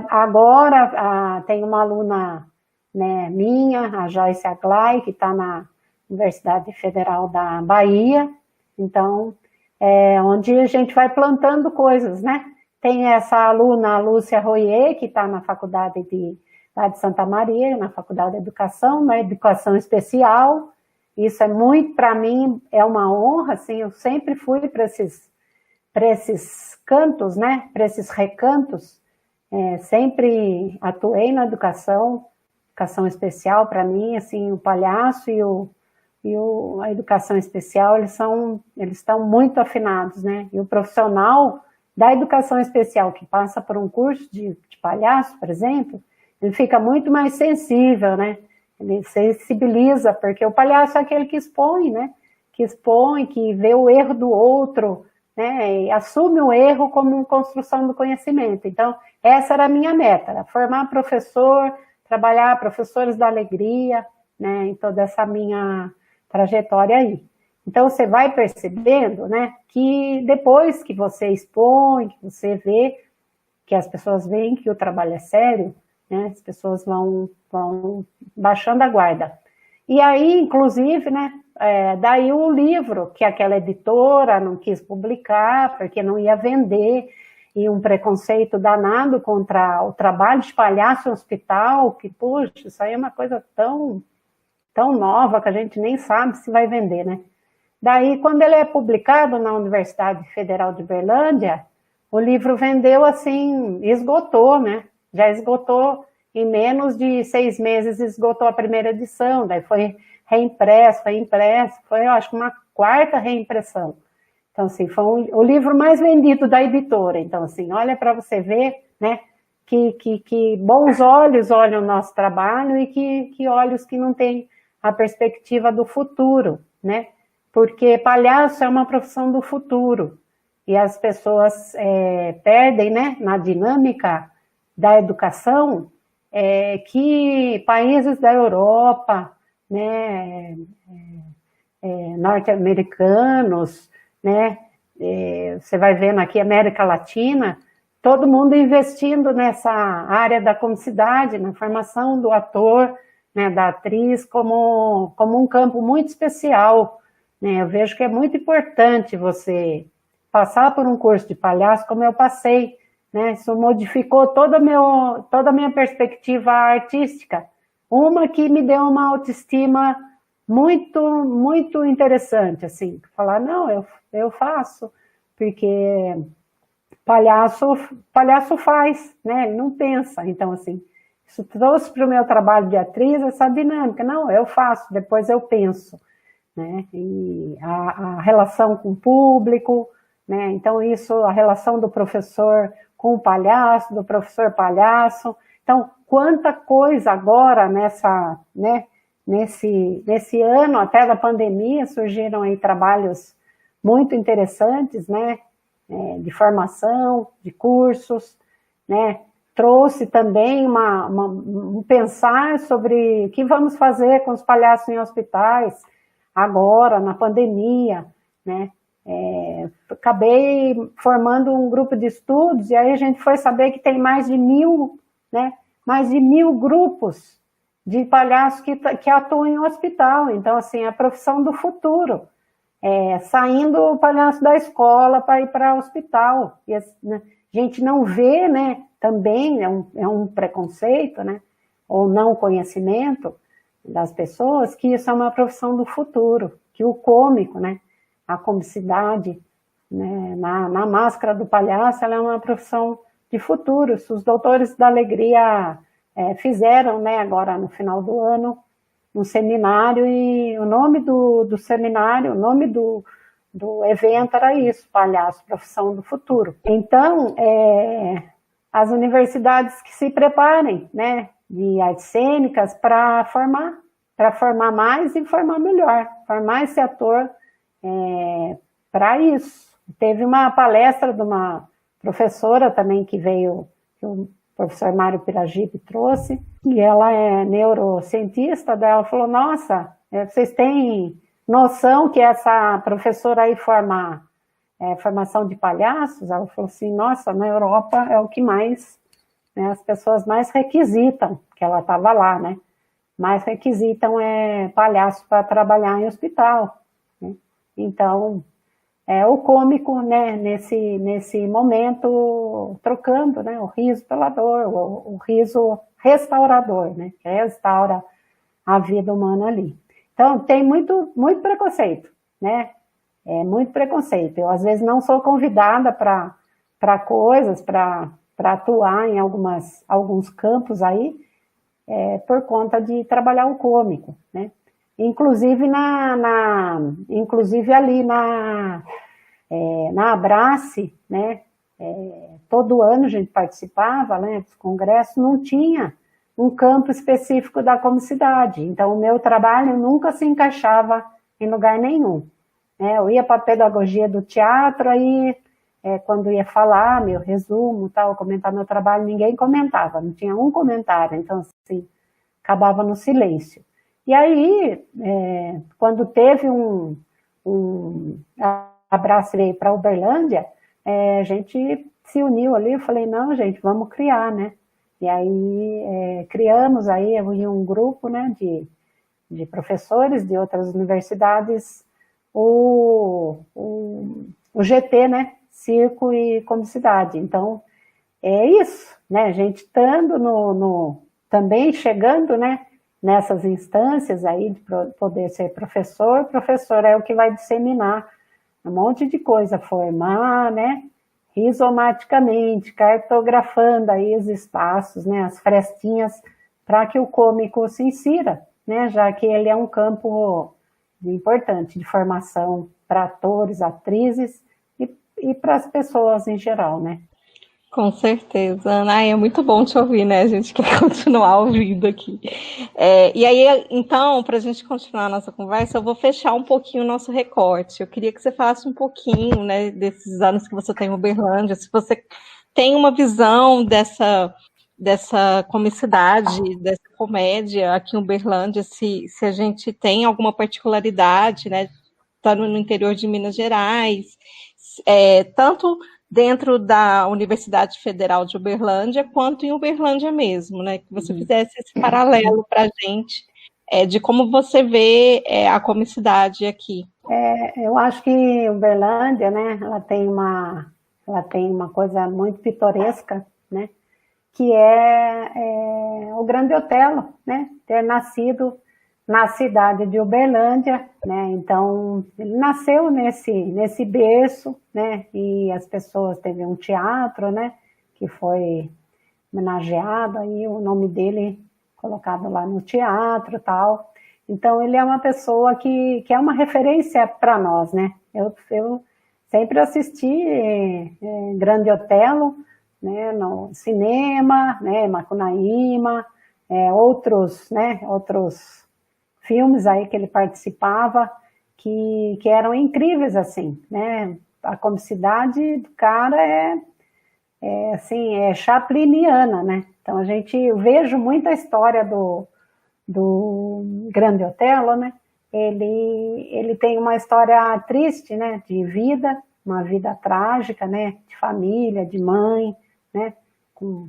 Agora tem uma aluna, né, minha, a Joyce Aglai, que está na Universidade Federal da Bahia. Então, onde a gente vai plantando coisas, né? Tem essa aluna, a Lúcia Royer, que está na faculdade lá de Santa Maria, na Faculdade de Educação, na Educação Especial. Isso é muito, para mim, é uma honra, assim, eu sempre fui para esses cantos, né? Para esses recantos, sempre atuei na educação especial. Para mim, assim, o palhaço e a educação especial, eles estão muito afinados, né? E o profissional da educação especial que passa por um curso de palhaço, por exemplo, ele fica muito mais sensível, né? Ele sensibiliza, porque o palhaço é aquele que expõe, né? Que expõe, que vê o erro do outro, né? E assume o erro como construção do conhecimento. Então, essa era a minha meta, era formar professor, trabalhar professores da alegria, né? Em toda essa minha trajetória aí. Então, você vai percebendo, né, que depois que você expõe, que você vê, que as pessoas veem que o trabalho é sério, né, as pessoas vão baixando a guarda. E aí, inclusive, né, daí o livro, que aquela editora não quis publicar, porque não ia vender, e um preconceito danado contra o trabalho de palhaço no hospital, que, puxa, isso aí é uma coisa tão nova que a gente nem sabe se vai vender, né? Daí, quando ele é publicado na Universidade Federal de Uberlândia, o livro vendeu assim, esgotou, né? Já esgotou, em menos de 6 meses, esgotou a primeira edição, daí foi reimpresso, foi, eu acho, uma 4ª reimpressão. Então, assim, foi o livro mais vendido da editora. Então, assim, olha para você ver, né, que bons olhos olham o nosso trabalho e que olhos que não têm a perspectiva do futuro, né? Porque palhaço é uma profissão do futuro, e as pessoas perdem, né, na dinâmica da educação, que países da Europa, né, norte-americanos, né, você vai vendo aqui América Latina, todo mundo investindo nessa área da comicidade, na formação do ator, né, da atriz, como um campo muito especial. Eu vejo que é muito importante você passar por um curso de palhaço como eu passei, né? Isso modificou toda a minha perspectiva artística. Uma que me deu uma autoestima muito, muito interessante, assim. Falar, não, eu faço, porque palhaço faz, né? Ele não pensa. Então, assim, isso trouxe para o meu trabalho de atriz essa dinâmica. Não, eu faço, depois eu penso. Né? E a relação com o público, né? Então a relação do professor com o palhaço, do professor palhaço. Então, quanta coisa agora né, nesse ano até da pandemia surgiram aí trabalhos muito interessantes, né? De formação, de cursos, né? Trouxe também um pensar sobre o que vamos fazer com os palhaços em hospitais agora, na pandemia, né? Acabei formando um grupo de estudos, e aí a gente foi saber que tem mais de 1.000, né? Mais de 1.000 grupos de palhaços que atuam em hospital. Então, assim, a profissão do futuro, saindo o palhaço da escola para ir para o hospital. E né, a gente não vê, né? Também é um preconceito, né? Ou não conhecimento das pessoas, que isso é uma profissão do futuro, que o cômico, né, a comicidade, né, na máscara do palhaço, ela é uma profissão de futuro. Os doutores da alegria fizeram, né, agora no final do ano, um seminário, e o nome do seminário, o nome do evento era isso, palhaço, profissão do futuro. Então, as universidades que se preparem, né, de artes cênicas para formar mais e formar melhor, formar esse ator para isso. Teve uma palestra de uma professora também que veio, que o professor Mário Piragibe trouxe, e ela é neurocientista, dela falou, nossa, vocês têm noção que essa professora aí forma formação de palhaços? Ela falou assim, nossa, na Europa é o que mais, né, as pessoas mais requisitam, que ela estava lá, né? Mais requisitam palhaço para trabalhar em hospital, né? Então, o cômico, né, nesse momento, trocando, né, o riso pela dor, o riso restaurador, né, que restaura a vida humana ali. Então, tem muito preconceito, né, muito preconceito. Eu, às vezes, não sou convidada para coisas, para atuar em alguns campos aí, por conta de trabalhar o cômico, né. Inclusive, inclusive ali na Abrace, né, todo ano a gente participava, né, dos congressos, não tinha um campo específico da comicidade, então o meu trabalho nunca se encaixava em lugar nenhum, né, eu ia para a pedagogia do teatro, aí quando ia falar, meu resumo, tal, comentar meu trabalho, ninguém comentava, não tinha um comentário, então assim, acabava no silêncio. E aí, quando teve Abrace veio para Uberlândia, a gente se uniu ali, eu falei, não, gente, vamos criar, né? E aí, criamos aí um grupo, né, de professores de outras universidades, o GT, né, Circo e Comicidade. Então, é isso, né, a gente estando também chegando, né, nessas instâncias aí de poder ser professor é o que vai disseminar um monte de coisa, formar, né, rizomaticamente, cartografando aí os espaços, né, as frestinhas, para que o cômico se insira, né, já que ele é um campo importante de formação para atores, atrizes e para as pessoas em geral, né. Com certeza, Ana. É muito bom te ouvir, né? A gente quer continuar ouvindo aqui. E aí, então, para a gente continuar a nossa conversa, eu vou fechar um pouquinho o nosso recorte. Eu queria que você falasse um pouquinho, né, desses anos que você tem em Uberlândia, se você tem uma visão dessa comicidade, dessa comédia aqui em Uberlândia, se a gente tem alguma particularidade, né, estando no interior de Minas Gerais, tanto dentro da Universidade Federal de Uberlândia, quanto em Uberlândia mesmo, né? Que você fizesse esse paralelo para a gente, de como você vê a comicidade aqui. Eu acho que Uberlândia, né, ela tem uma coisa muito pitoresca, né, que é o Grande Otelo, né, ter nascido na cidade de Uberlândia, né, então ele nasceu nesse berço, né, e as pessoas, teve um teatro, né, que foi homenageado, aí o nome dele colocado lá no teatro e tal, então ele é uma pessoa que é uma referência para nós, né, eu sempre assisti Grande Otelo, né, no cinema, né, Macunaíma, outros filmes aí que ele participava, que eram incríveis, assim, né, a comicidade do cara assim, chapliniana, né, então eu vejo muita história do Grande Otelo, né, ele tem uma história triste, né, de vida, uma vida trágica, né, de família, de mãe, né, com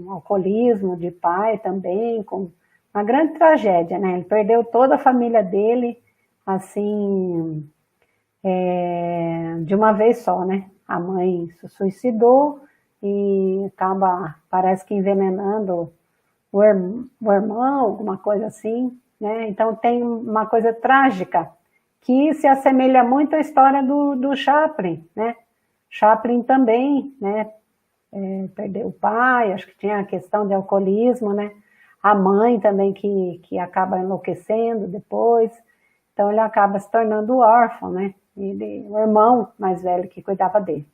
alcoolismo, de pai também, com uma grande tragédia, né? Ele perdeu toda a família dele, assim, de uma vez só, né? A mãe se suicidou e parece que envenenando o irmão, alguma coisa assim, né? Então tem uma coisa trágica que se assemelha muito à história do Chaplin, né? Chaplin também, né? Perdeu o pai, acho que tinha a questão de alcoolismo, né? A mãe também que acaba enlouquecendo depois, então ele acaba se tornando órfão, né? O irmão mais velho que cuidava dele.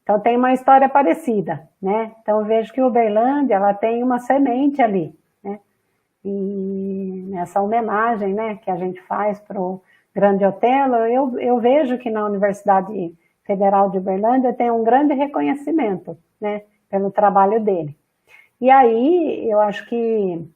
Então tem uma história parecida, né? Então eu vejo que Uberlândia, ela tem uma semente ali, né? E nessa homenagem, né, que a gente faz para o Grande Otelo, eu vejo que na Universidade Federal de Uberlândia tem um grande reconhecimento, né, pelo trabalho dele. E aí, eu acho que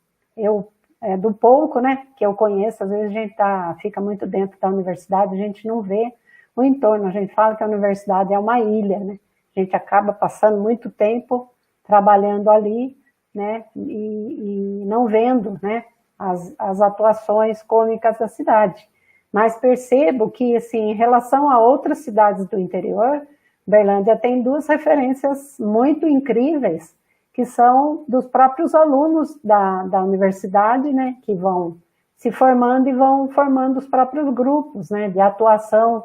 do pouco, né, que eu conheço, às vezes a gente fica muito dentro da universidade, a gente não vê o entorno, a gente fala que a universidade é uma ilha, né, a gente acaba passando muito tempo trabalhando ali, né, e não vendo, né, as atuações cômicas da cidade. mas percebo que, assim, em relação a outras cidades do interior, Uberlândia tem duas referências muito incríveis, que são dos próprios alunos da universidade, né, que vão se formando e vão formando os próprios grupos, né, de atuação,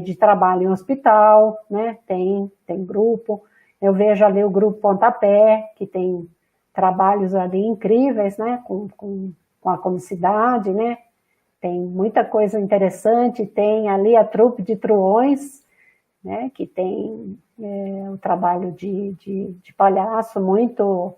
de trabalho em hospital, né, tem grupo. Eu vejo ali o grupo Pontapé, que tem trabalhos ali incríveis, né, com a comicidade, né, tem muita coisa interessante. Tem ali a trupe de truões, né, que tem o trabalho de palhaço muito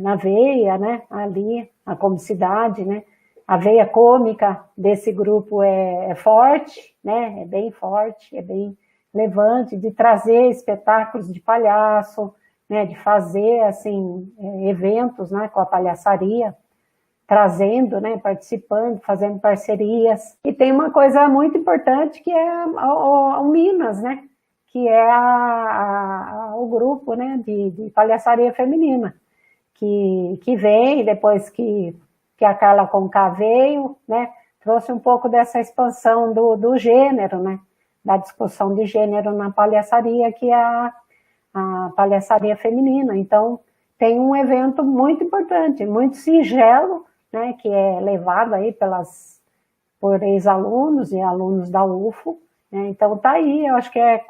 na veia, né, ali, a comicidade, né, a veia cômica desse grupo é forte, né, é bem forte, é bem levante, de trazer espetáculos de palhaço, né, de fazer, assim, eventos, né, com a palhaçaria, trazendo, né, participando, fazendo parcerias. E tem uma coisa muito importante que é o Minas, né, que é o grupo, né, de palhaçaria feminina, que vem depois que a Carla Conká veio, né, trouxe um pouco dessa expansão do gênero, né, da discussão de gênero na palhaçaria, que é a palhaçaria feminina. Então, tem um evento muito importante, muito singelo, né, que é levado aí por ex-alunos e alunos da UFO, né, então tá aí, eu acho que é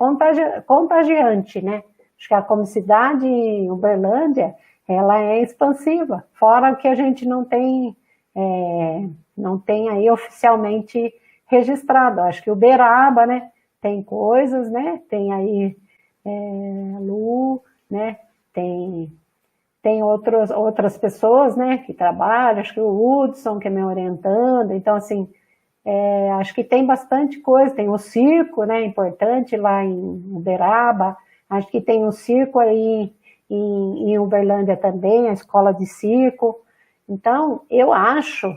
contagiante, né, acho que a comicidade em Uberlândia, ela é expansiva, fora que a gente não tem aí oficialmente registrado. Acho que Uberaba, né, tem coisas, né, tem aí Lu, né, tem outras pessoas, né, que trabalham, acho que o Hudson, que é me orientando. Então, assim, acho que tem bastante coisa. Tem o circo, né, importante lá em Uberaba, acho que tem um circo aí em Uberlândia também, a escola de circo. Então, eu acho,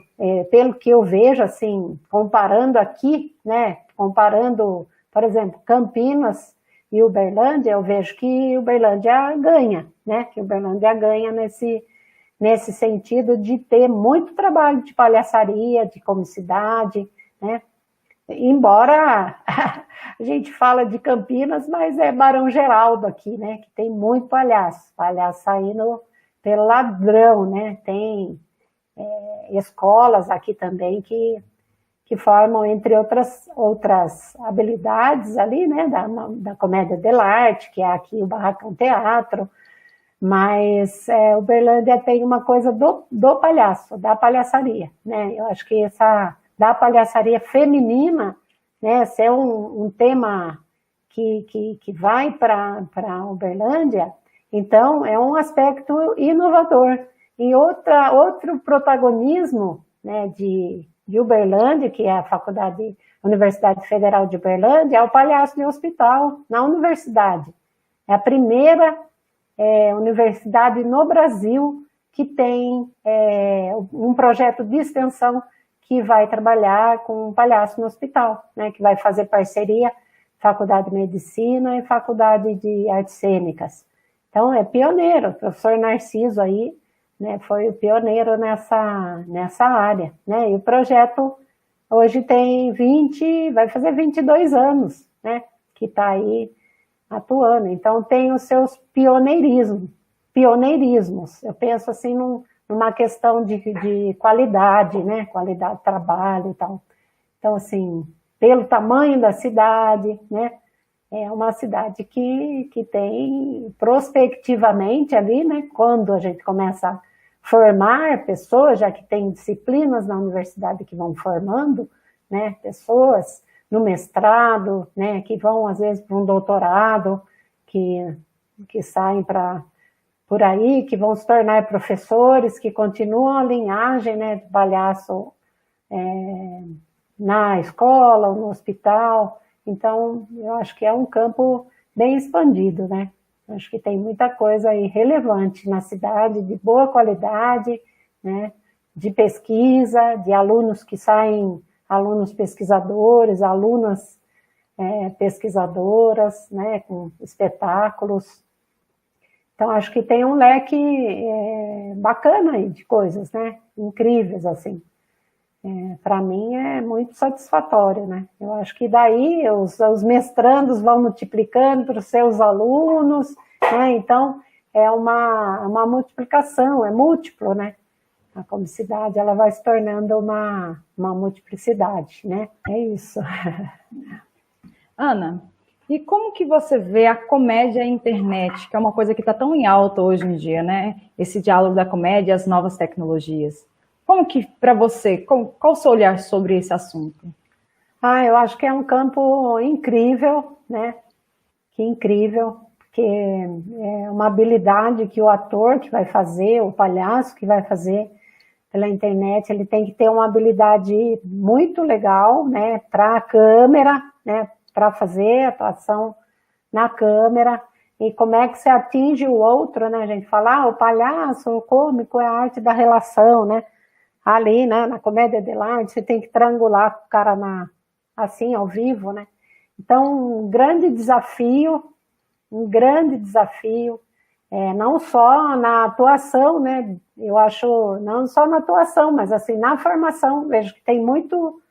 pelo que eu vejo, assim, comparando aqui, né, comparando, por exemplo, Campinas e Uberlândia, eu vejo que Uberlândia ganha, né, que Uberlândia ganha nesse sentido de ter muito trabalho de palhaçaria, de comicidade, né, embora a gente fala de Campinas, mas é Barão Geraldo aqui, né, que tem muito palhaço saindo pelo ladrão, né, tem escolas aqui também que formam, entre outras habilidades ali, né, da comédia dell'arte, que é aqui o Barracão Teatro, mas Uberlândia tem uma coisa do palhaço, da palhaçaria, né, eu acho que essa da palhaçaria feminina, né, ser um tema que vai para Uberlândia, então é um aspecto inovador. E outro protagonismo, né, de Uberlândia, que é a Universidade Federal de Uberlândia, é o palhaço de hospital na universidade. É a primeira universidade no Brasil que tem um projeto de extensão que vai trabalhar com um palhaço no hospital, né, que vai fazer parceria Faculdade de Medicina e Faculdade de Artes Cênicas. Então, é pioneiro, o professor Narciso aí, né, foi o pioneiro nessa área, né, e o projeto hoje tem vai fazer 22 anos, né, que está aí atuando. Então, tem os seus pioneirismos, eu penso assim numa questão de qualidade, né, qualidade de trabalho e tal. Então, assim, pelo tamanho da cidade, né, é uma cidade que tem prospectivamente ali, né, quando a gente começa a formar pessoas, já que tem disciplinas na universidade que vão formando, né, pessoas no mestrado, né, que vão às vezes para um doutorado, que saem por aí, que vão se tornar professores, que continuam a linhagem, né, do palhaço na escola ou no hospital. Então, eu acho que é um campo bem expandido, né? Acho que tem muita coisa aí relevante na cidade, de boa qualidade, né? De pesquisa, de alunos que saem, alunos pesquisadores, alunas pesquisadoras, né? Com espetáculos. Então, acho que tem um leque bacana aí de coisas, né? Incríveis, assim. Para mim é muito satisfatório, né? Eu acho que daí os mestrandos vão multiplicando para os seus alunos, né? Então é uma multiplicação, é múltiplo, né? A comicidade ela vai se tornando uma multiplicidade, né? É isso. Ana, e como que você vê a comédia e a internet, que é uma coisa que está tão em alta hoje em dia, né? Esse diálogo da comédia e as novas tecnologias. Como que, para você, qual o seu olhar sobre esse assunto? Eu acho que é um campo incrível, né? Que incrível, porque é uma habilidade que o ator que vai fazer, o palhaço que vai fazer pela internet, ele tem que ter uma habilidade muito legal, né? Para a câmera, né? Para fazer a atuação na câmera. E como é que você atinge o outro, né? A gente fala, o palhaço, o cômico é a arte da relação, né? Ali, né, na comédia dell'arte, você tem que triangular com o cara assim, ao vivo, né? Então, um grande desafio, não só na atuação, né? Eu acho, não só na atuação, mas assim, na formação, vejo que tem muito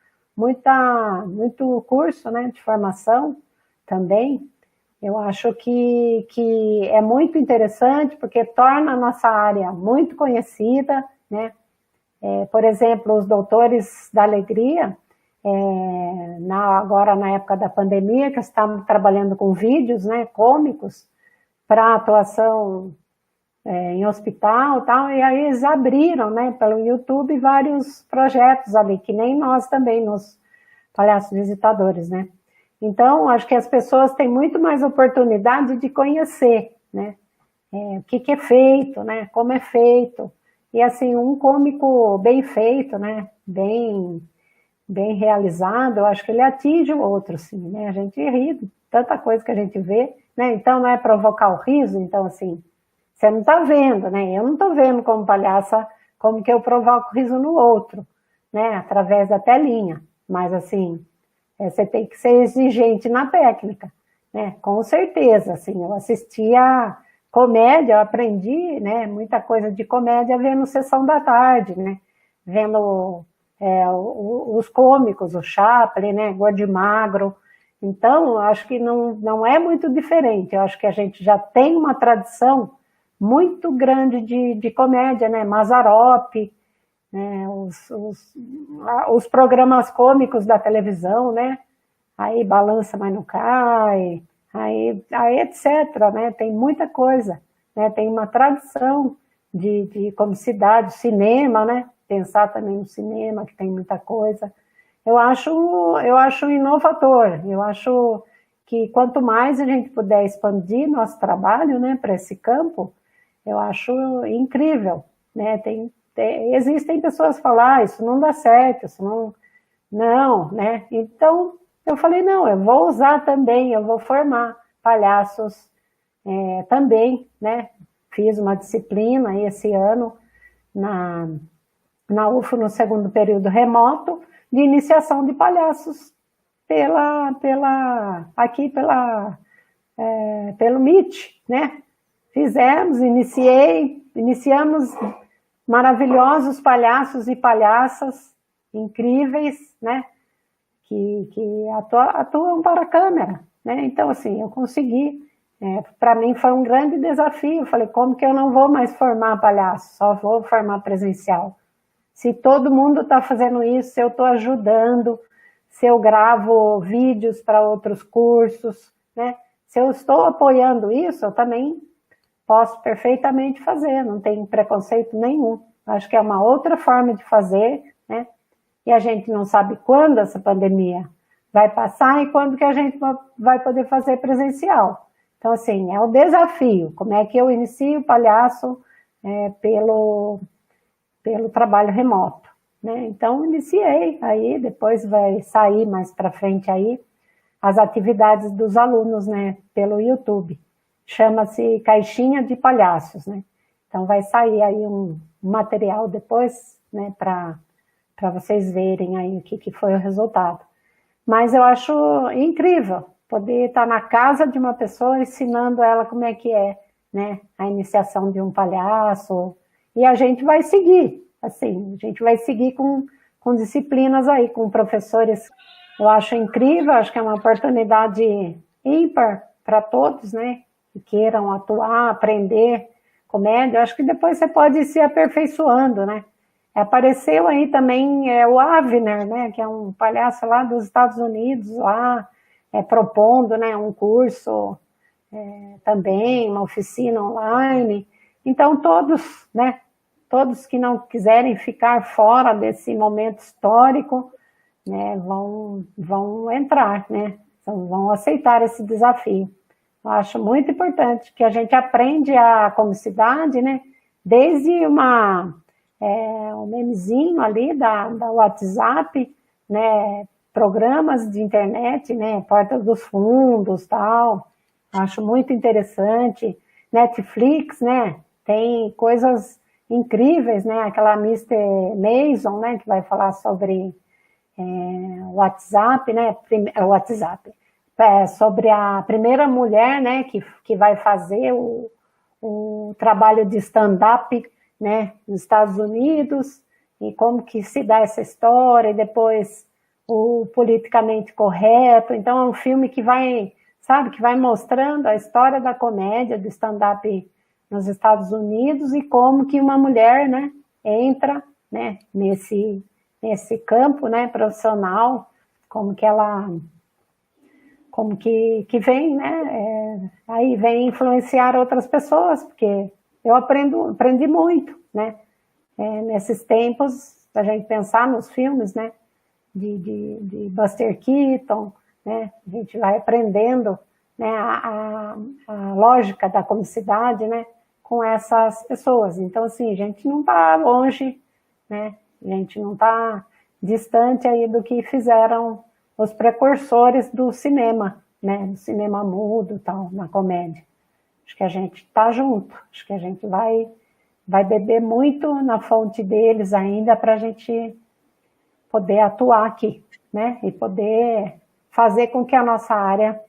curso, né, de formação também. Eu acho que é muito interessante, porque torna a nossa área muito conhecida, né? Por exemplo, os doutores da alegria, agora na época da pandemia, que estamos trabalhando com vídeos, né, cômicos, para atuação em hospital e tal, e aí eles abriram, né, pelo YouTube vários projetos ali, que nem nós também, nos Palhaços Visitadores, né. Então, acho que as pessoas têm muito mais oportunidade de conhecer, né, o que é feito, né, como é feito. E assim, um cômico bem feito, né, bem realizado, eu acho que ele atinge o outro, assim, né, a gente ri de tanta coisa que a gente vê, né, então não é provocar o riso, então assim, você não está vendo, né, eu não estou vendo como palhaça, como que eu provoco riso no outro, né, através da telinha, mas assim, você tem que ser exigente na técnica, né, com certeza, assim, eu assistia comédia, eu aprendi, né, muita coisa de comédia vendo Sessão da Tarde, né, vendo os cômicos, o Chaplin, né, Gordo e Magro. Então, acho que não é muito diferente, eu acho que a gente já tem uma tradição muito grande de comédia, né, Mazzaropi, né, os programas cômicos da televisão, né, aí Balança Mas Não Cai, aí etc, né, tem muita coisa, né, tem uma tradição de comicidade, cinema, né, pensar também no cinema, que tem muita coisa. Eu acho inovador, eu acho que quanto mais a gente puder expandir nosso trabalho, né, para esse campo, eu acho incrível, né, existem pessoas que falam, isso não dá certo, isso não, né, então eu falei, não, eu vou usar também, eu vou formar palhaços também, né, fiz uma disciplina esse ano na UFO, no segundo período remoto, de iniciação de palhaços pelo Meet, né? Iniciamos maravilhosos palhaços e palhaças incríveis, né? Que atuam para a câmera, né? Então, assim, eu consegui. Para mim foi um grande desafio. Eu falei, como que eu não vou mais formar palhaço? Só vou formar presencial. Se todo mundo está fazendo isso, se eu estou ajudando, se eu gravo vídeos para outros cursos, né? Se eu estou apoiando isso, eu também posso perfeitamente fazer, não tem preconceito nenhum. Acho que é uma outra forma de fazer, né? E a gente não sabe quando essa pandemia vai passar e quando que a gente vai poder fazer presencial. Então, assim, é o desafio. Como é que eu inicio o palhaço pelo trabalho remoto, né? Então, iniciei, aí depois vai sair mais para frente aí as atividades dos alunos, né, pelo YouTube. Chama-se Caixinha de Palhaços, né? Então, vai sair aí um material depois, né, para vocês verem aí o que foi o resultado. Mas eu acho incrível poder estar na casa de uma pessoa ensinando ela como é que é, né, a iniciação de um palhaço. E a gente vai seguir, assim, a gente vai seguir com com disciplinas aí, com professores. Eu acho incrível, acho que é uma oportunidade ímpar para todos, né, que queiram atuar, aprender comédia. Eu acho que depois você pode ir se aperfeiçoando, né. Apareceu aí também o Avner, né, que é um palhaço lá dos Estados Unidos, lá, propondo, né, um curso também, uma oficina online. Então, todos, né, todos que não quiserem ficar fora desse momento histórico, né, vão entrar, né, então, vão aceitar esse desafio. Eu acho muito importante que a gente aprende a comicidade, né, desde um memezinho ali da WhatsApp, né, programas de internet, né, Porta dos Fundos, tal, acho muito interessante. Netflix, né, tem coisas incríveis, né, aquela Mr. Mason, né, que vai falar sobre WhatsApp, né, sobre a primeira mulher, né, que vai fazer o trabalho de stand-up, né, nos Estados Unidos, e como que se dá essa história, e depois o politicamente correto. Então é um filme que vai, sabe, que vai mostrando a história da comédia, do stand-up nos Estados Unidos, e como que uma mulher, né, entra, né, nesse campo, né, profissional, como que ela, como que vem, né, aí vem influenciar outras pessoas, porque eu aprendi muito, né, nesses tempos, a gente pensar nos filmes, né, de Buster Keaton, né, a gente vai aprendendo, né, a lógica da comicidade, né, com essas pessoas. Então, assim, a gente não está longe, né, a gente não está distante aí do que fizeram os precursores do cinema, né, do cinema mudo, tal, na comédia. Acho que a gente está junto, acho que a gente vai beber muito na fonte deles ainda para a gente poder atuar aqui, né, e poder fazer com que a nossa área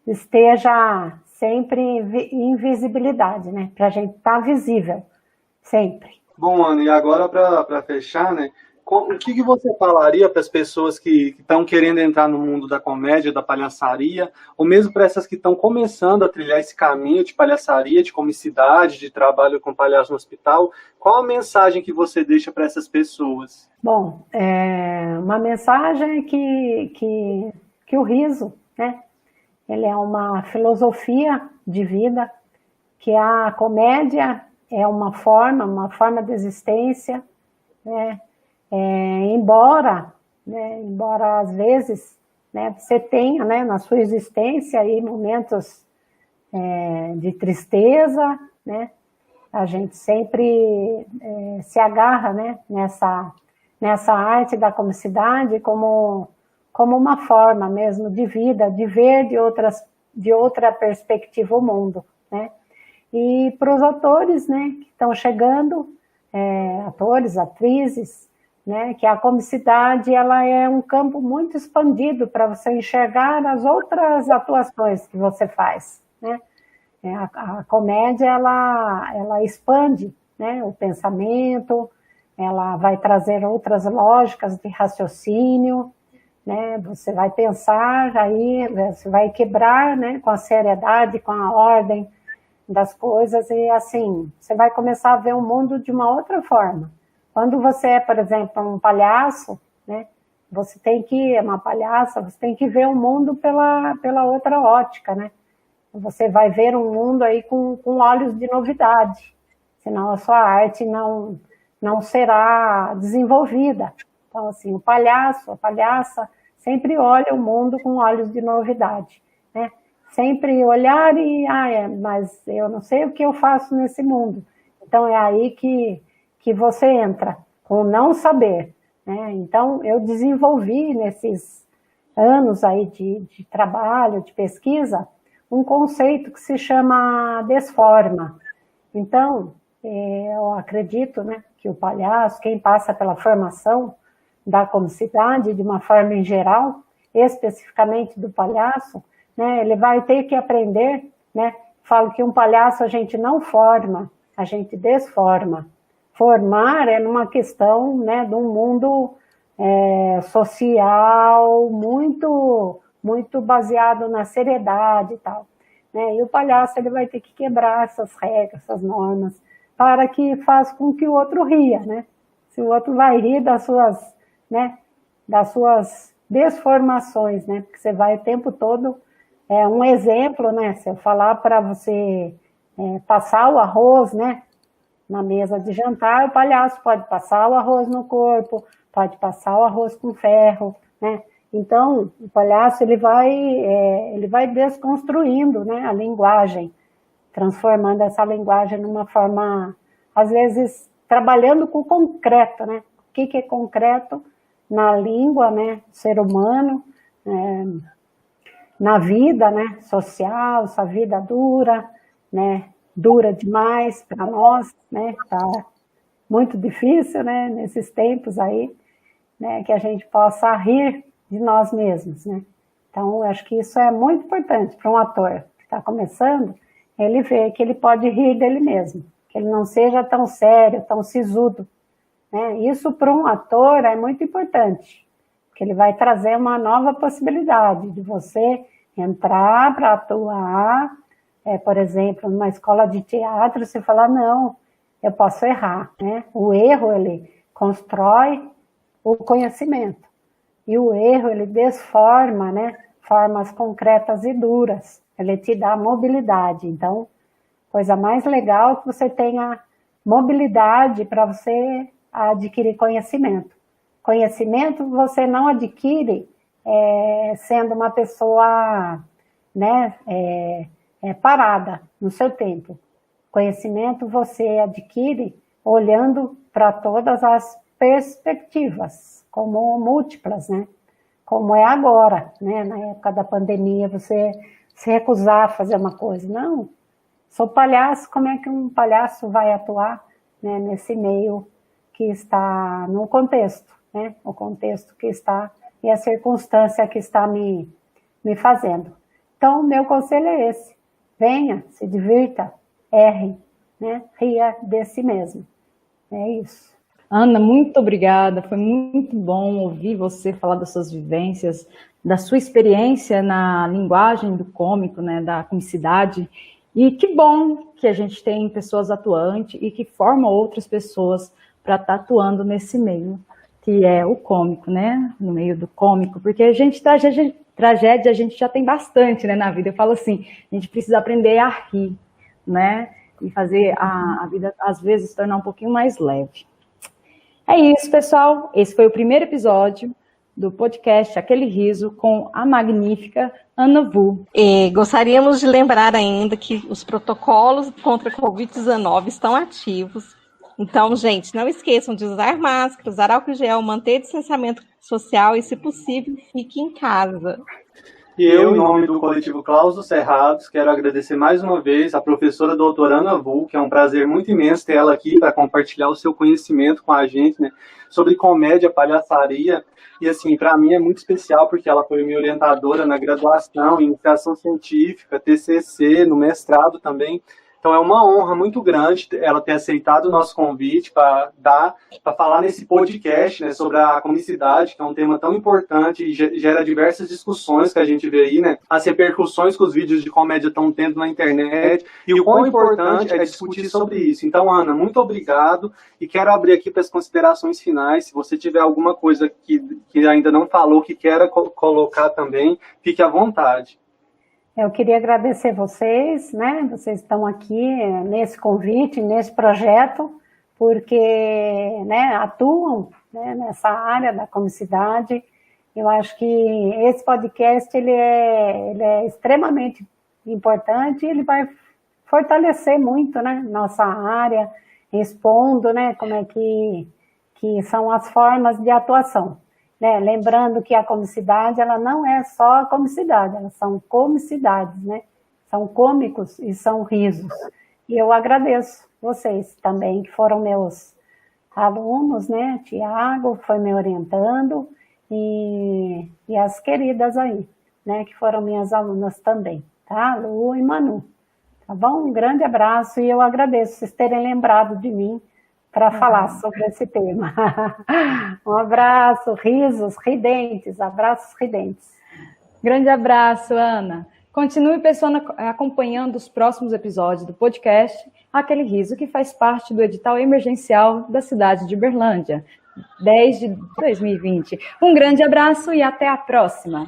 esteja sempre em visibilidade, né, para a gente estar visível, sempre. Bom, Ana, e agora para fechar, né, o que você falaria para as pessoas que estão querendo entrar no mundo da comédia, da palhaçaria, ou mesmo para essas que estão começando a trilhar esse caminho de palhaçaria, de comicidade, de trabalho com palhaço no hospital? Qual a mensagem que você deixa para essas pessoas? Bom, uma mensagem é que o riso, né, ele é uma filosofia de vida, que a comédia é uma forma de existência, né, embora às vezes, né, você tenha, né, na sua existência aí momentos de tristeza, né, a gente sempre se agarra, né, nessa arte da comicidade como uma forma mesmo de vida, de ver de outra perspectiva o mundo, né. E para os atores, né, que estão chegando, atores, atrizes, né, que a comicidade ela é um campo muito expandido para você enxergar as outras atuações que você faz, né. A comédia ela expande, né, o pensamento, ela vai trazer outras lógicas de raciocínio, né, você vai pensar, aí você vai quebrar, né, com a seriedade, com a ordem das coisas, e assim, você vai começar a ver o mundo de uma outra forma. Quando você é, por exemplo, um palhaço, né, você tem que ver o mundo pela outra ótica, né? Você vai ver um mundo aí com olhos de novidade, senão a sua arte não será desenvolvida. Então, assim, o palhaço, a palhaça, sempre olha o mundo com olhos de novidade, né? Sempre olhar e, mas eu não sei o que eu faço nesse mundo. Então, é aí que você entra, com não saber, né? Então, eu desenvolvi nesses anos aí de trabalho, de pesquisa, um conceito que se chama desforma. Então, eu acredito, né, que o palhaço, quem passa pela formação da comicidade, de uma forma em geral, especificamente do palhaço, né, ele vai ter que aprender, né, falo que um palhaço a gente não forma, a gente desforma. formar é numa questão, né, de um mundo social muito baseado na seriedade e tal, né? E o palhaço ele vai ter que quebrar essas regras, essas normas, para que faça com que o outro ria, né? Se o outro vai rir das suas, né, das suas desformações, né? Porque você vai o tempo todo, um exemplo, né? Se eu falar para você passar o arroz, né, na mesa de jantar, o palhaço pode passar o arroz no corpo, pode passar o arroz com ferro, né? Então, o palhaço ele vai desconstruindo, né, a linguagem, transformando essa linguagem numa forma, às vezes, trabalhando com o concreto, né? O que é concreto na língua, né, ser humano, na vida, né, social, essa vida dura, né, dura demais para nós, né, tá muito difícil, né, nesses tempos aí, né, que a gente possa rir de nós mesmos, né. Então, eu acho que isso é muito importante para um ator que está começando, ele ver que ele pode rir dele mesmo, que ele não seja tão sério, tão sisudo, né. Isso para um ator é muito importante, porque ele vai trazer uma nova possibilidade de você entrar para atuar, por exemplo, numa escola de teatro, você falar, não, eu posso errar, né? O erro, ele constrói o conhecimento. E o erro, ele desforma, né? Formas concretas e duras. Ele te dá mobilidade. Então, coisa mais legal é que você tenha mobilidade para você adquirir conhecimento. Conhecimento você não adquire sendo uma pessoa, né, parada no seu tempo. Conhecimento você adquire olhando para todas as perspectivas, como múltiplas, né? Como é agora, né? Na época da pandemia, você se recusar a fazer uma coisa. Não, sou palhaço, como é que um palhaço vai atuar, né, nesse meio que está no contexto, né? O contexto que está e a circunstância que está me fazendo. Então, meu conselho é esse. Venha, se divirta, erre, né? Ria de si mesmo. É isso. Ana, muito obrigada. Foi muito bom ouvir você falar das suas vivências, da sua experiência na linguagem do cômico, né, da comicidade. E que bom que a gente tem pessoas atuantes e que formam outras pessoas para estar atuando nesse meio, que é o cômico, né? No meio do cômico, porque tragédia a gente já tem bastante, né, na vida. Eu falo assim, a gente precisa aprender a rir, né? E fazer a vida, às vezes, se tornar um pouquinho mais leve. É isso, pessoal. Esse foi o primeiro episódio do podcast Aquele Riso com a magnífica Ana Vu. E gostaríamos de lembrar ainda que os protocolos contra a Covid-19 estão ativos. Então, gente, não esqueçam de usar máscara, usar álcool gel, manter distanciamento social e, se possível, fique em casa. E eu, em nome do coletivo Klaus dos Cerrados, quero agradecer mais uma vez a professora doutora Ana Vu, que é um prazer muito imenso ter ela aqui para compartilhar o seu conhecimento com a gente, né, sobre comédia, palhaçaria. E, assim, para mim é muito especial, porque ela foi minha orientadora na graduação, em iniciação científica, TCC, no mestrado também. Então é uma honra muito grande ela ter aceitado o nosso convite para falar nesse podcast, né, sobre a comicidade, que é um tema tão importante e gera diversas discussões que a gente vê aí, né, as repercussões que os vídeos de comédia estão tendo na internet e o quão importante é discutir sobre isso. Então, Ana, muito obrigado e quero abrir aqui para as considerações finais. Se você tiver alguma coisa que ainda não falou, que queira colocar também, fique à vontade. Eu queria agradecer vocês, né? Vocês estão aqui nesse convite, nesse projeto, porque, né, atuam, né, nessa área da comicidade. Eu acho que esse podcast ele é extremamente importante e ele vai fortalecer muito, né, nossa área, expondo, né, como é que são as formas de atuação. Né? Lembrando que a comicidade, ela não é só a comicidade, elas são comicidades, né? São cômicos e são risos. E eu agradeço vocês também, que foram meus alunos, né? Tiago foi me orientando e as queridas aí, né? Que foram minhas alunas também, tá? Lu e Manu, tá bom? Um grande abraço e eu agradeço vocês terem lembrado de mim para falar sobre esse tema. Um abraço, risos, ridentes, abraços ridentes. Grande abraço, Ana. Continue, pessoal, acompanhando os próximos episódios do podcast Aquele Riso, que faz parte do edital emergencial da cidade de Uberlândia, 10 de 2020. Um grande abraço e até a próxima.